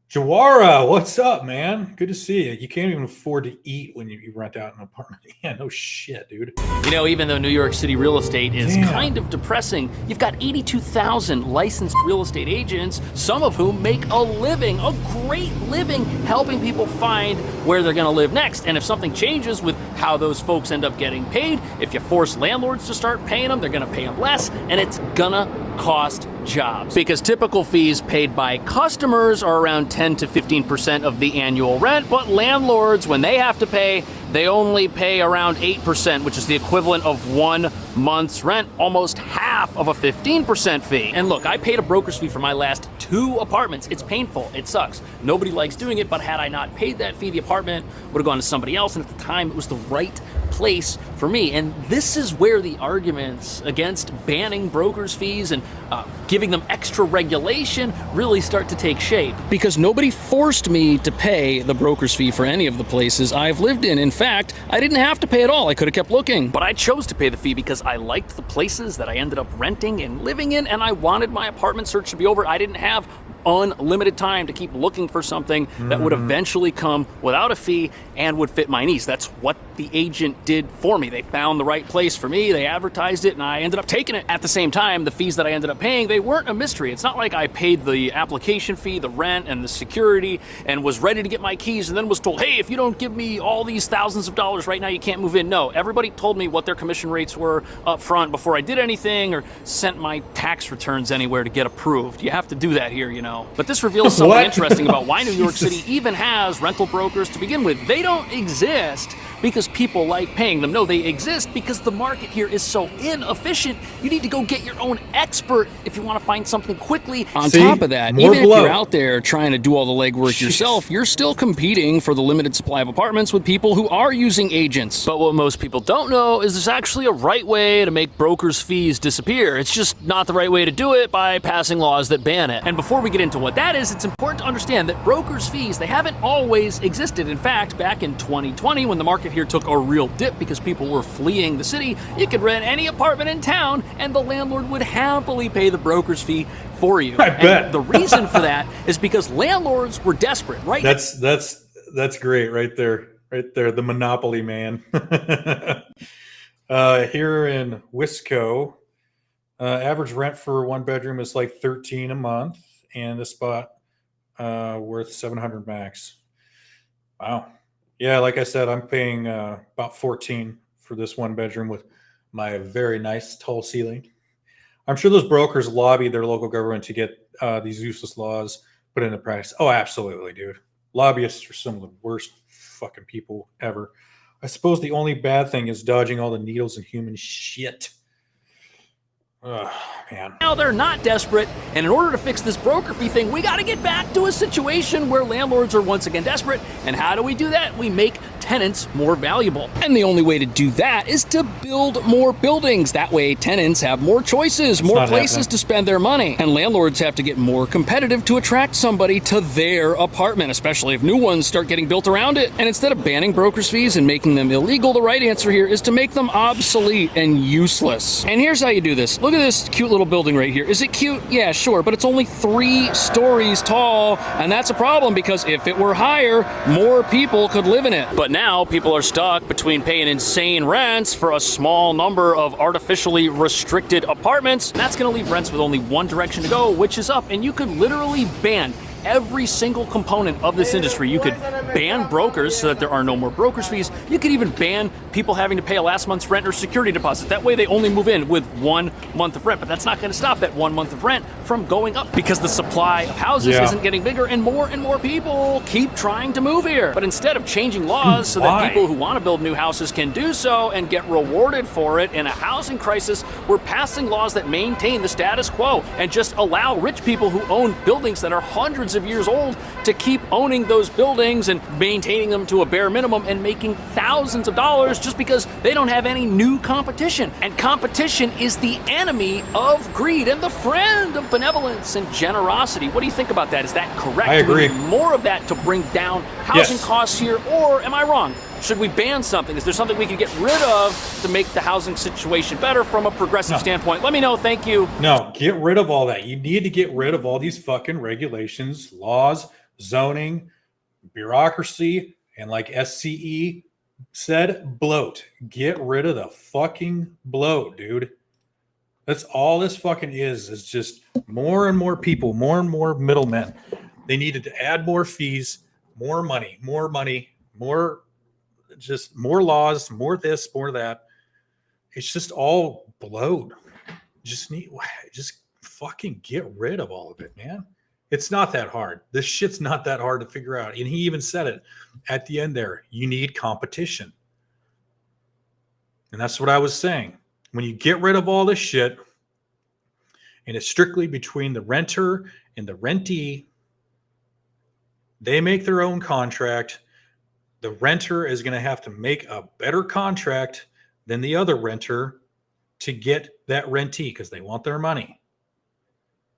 Jawara, what's up, man? Good to see you. You can't even afford to eat when you rent out an apartment. Yeah, no shit, dude. You know, even though New York City real estate is Damn. kind of depressing, you've got 82,000 licensed real estate agents, some of whom make a living, a great living, helping people find where they're going to live next. And if something changes with how those folks end up getting paid, if you force landlords to start paying them, they're going to pay them less, and it's gonna cost jobs. Because typical fees paid by customers are around 10 to 15% of the annual rent, but landlords, when they have to pay, they only pay around 8%, which is the equivalent of 1 month's rent, almost half of a 15% fee. And look, I paid a broker's fee for my last 2 apartments. It's painful, it sucks. Nobody likes doing it, but had I not paid that fee, the apartment would have gone to somebody else, and at the time, it was the right place for me. And this is where the arguments against banning brokers' fees and giving them extra regulation really start to take shape. Because nobody forced me to pay the broker's fee for any of the places I've lived in. In fact, I didn't have to pay at all. I could have kept looking. But I chose to pay the fee because I liked the places that I ended up renting and living in, and I wanted my apartment search to be over. I didn't have unlimited time to keep looking for something that would eventually come without a fee and would fit my needs. That's what the agent did for me. They found the right place for me, they advertised it, and I ended up taking it. At the same time, the fees that I ended up paying, they weren't a mystery. It's not like I paid the application fee, the rent, and the security, and was ready to get my keys, and then was told, hey, if you don't give me all these thousands of dollars right now, you can't move in. No, everybody told me what their commission rates were up front before I did anything or sent my tax returns anywhere to get approved. You have to do that here, you know. But this reveals something interesting about why New York City even has rental brokers to begin with. They don't exist because people like paying them. No, they exist because the market here is so inefficient. You need to go get your own expert if you want to find something quickly. On top of that, even if you're out there trying to do all the legwork yourself, you're still competing for the limited supply of apartments with people who are using agents. But what most people don't know is there's actually a right way to make brokers' fees disappear. It's just not the right way to do it by passing laws that ban it. And before we get into what that is, it's important to understand that brokers' fees, they haven't always existed. In fact, back in 2020, when the market here took a real dip because people were fleeing the city, you could rent any apartment in town and the landlord would happily pay the broker's fee for you. I bet. The reason for that is because landlords were desperate, right? That's great right there. Right there, the monopoly man. Here in Wisco, average rent for one bedroom is like $13 a month, and the spot worth $700 max. Wow. Yeah, like I said, I'm paying about $14 for this one bedroom with my very nice tall ceiling. I'm sure those brokers lobby their local government to get these useless laws put into practice. Oh, absolutely, dude. Lobbyists are some of the worst fucking people ever. I suppose the only bad thing is dodging all the needles and human shit. Oh, man. Now they're not desperate, and in order to fix this broker fee thing, we got to get back to a situation where landlords are once again desperate. And how do we do that? We make tenants more valuable. And the only way to do that is to build more buildings. That way tenants have more choices, more places to spend their money. And landlords have to get more competitive to attract somebody to their apartment, especially if new ones start getting built around it. And instead of banning brokers' fees and making them illegal, the right answer here is to make them obsolete and useless. And here's how you do this. Look at this cute little building right here. Is it cute? Yeah, sure, but it's only 3 stories tall, and that's a problem because if it were higher, more people could live in it. But now people are stuck between paying insane rents for a small number of artificially restricted apartments, and that's going to leave rents with only one direction to go, which is up. And you could literally ban every single component of this industry. You could ban brokers so that there are no more brokers fees. You could even ban people having to pay a last month's rent or security deposit. That way they only move in with 1 month of rent. But that's not going to stop that 1 month of rent from going up because the supply of houses isn't getting bigger and more people keep trying to move here. But instead of changing laws so that people who want to build new houses can do so and get rewarded for it in a housing crisis, we're passing laws that maintain the status quo and just allow rich people who own buildings that are hundreds of years old to keep owning those buildings and maintaining them to a bare minimum and making thousands of dollars just because they don't have any new competition. And competition is the enemy of greed and the friend of benevolence and generosity. What do you think about that? Is that correct? I agree. Do we need more of that to bring down housing costs here, or am I wrong? Should we ban something? Is there something we could get rid of to make the housing situation better from a progressive standpoint? Let me know. Thank you. No, get rid of all that. You need to get rid of all these fucking regulations, laws, zoning, bureaucracy, and like SCE said, bloat. Get rid of the fucking bloat, dude. That's all this fucking is just more and more people, more and more middlemen. They needed to add more fees, more money, more just more laws, more this, more that. It's just all bloat. Just fucking get rid of all of it, man. It's not that hard. This shit's not that hard to figure out. And he even said it at the end there. You need competition. And that's what I was saying. When you get rid of all this shit, and it's strictly between the renter and the rentee, they make their own contract. The renter is going to have to make a better contract than the other renter to get that rentee because they want their money.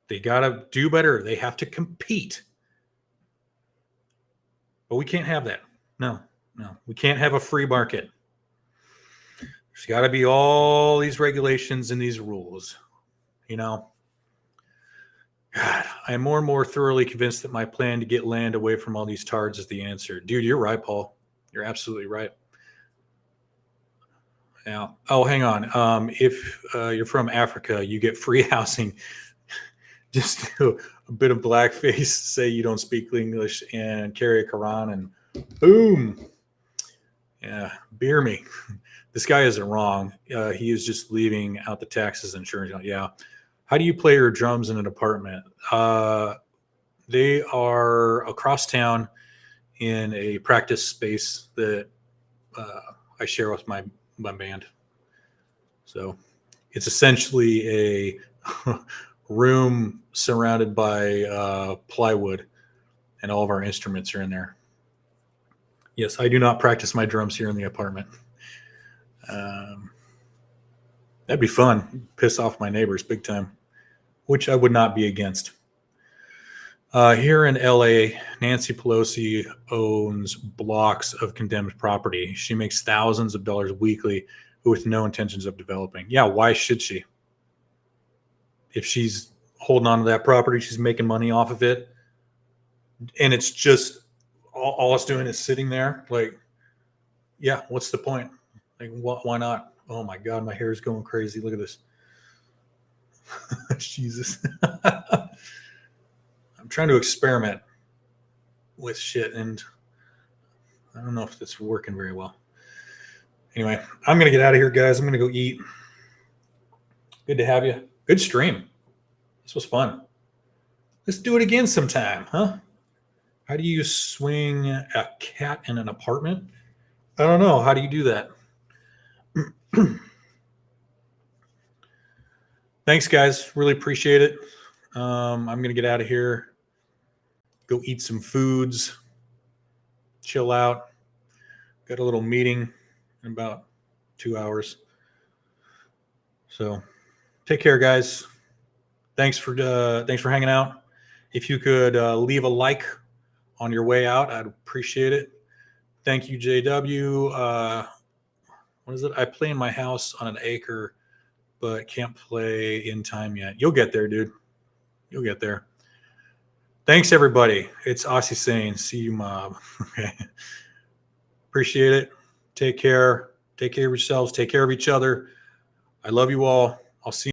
They got to do better. They have to compete. But we can't have that. No. We can't have a free market. There's got to be all these regulations and these rules. You know, God, I am more and more thoroughly convinced that my plan to get land away from all these tards is the answer. Dude, you're right, Paul. You're absolutely right. Yeah. Oh, hang on. If you're from Africa, you get free housing. Just do a bit of blackface, say you don't speak English, and carry a Quran, and boom. Yeah, beer me. This guy isn't wrong. He is just leaving out the taxes and insurance. Yeah. How do you play your drums in an apartment? They are across town in a practice space that I share with my band. So it's essentially a room surrounded by plywood, and all of our instruments are in there. Yes, I do not practice my drums here in the apartment. That'd be fun. Piss off my neighbors big time, which I would not be against. Here in LA, Nancy Pelosi owns blocks of condemned property. She makes thousands of dollars weekly with no intentions of developing. Yeah, why should she? If she's holding on to that property, she's making money off of it, and it's just all it's doing is sitting there. Like, yeah, what's the point? Like, why not? Oh my God, my hair is going crazy. Look at this. Jesus. I'm trying to experiment with shit, and I don't know if it's working very well. Anyway, I'm going to get out of here, guys. I'm going to go eat. Good to have you. Good stream. This was fun. Let's do it again sometime, huh? How do you swing a cat in an apartment? I don't know. How do you do that? Thanks, guys. Really appreciate it. I'm going to get out of here, go eat some foods, chill out. Got a little meeting in about 2 hours. So take care, guys. Thanks for hanging out. If you could leave a like on your way out, I'd appreciate it. Thank you, JW. What is it? I play in my house on an acre, but can't play in time yet. You'll get there, dude. You'll get there. Thanks, everybody. It's Aussie saying, see you, mob. Okay. Appreciate it. Take care. Take care of yourselves. Take care of each other. I love you all. I'll see you.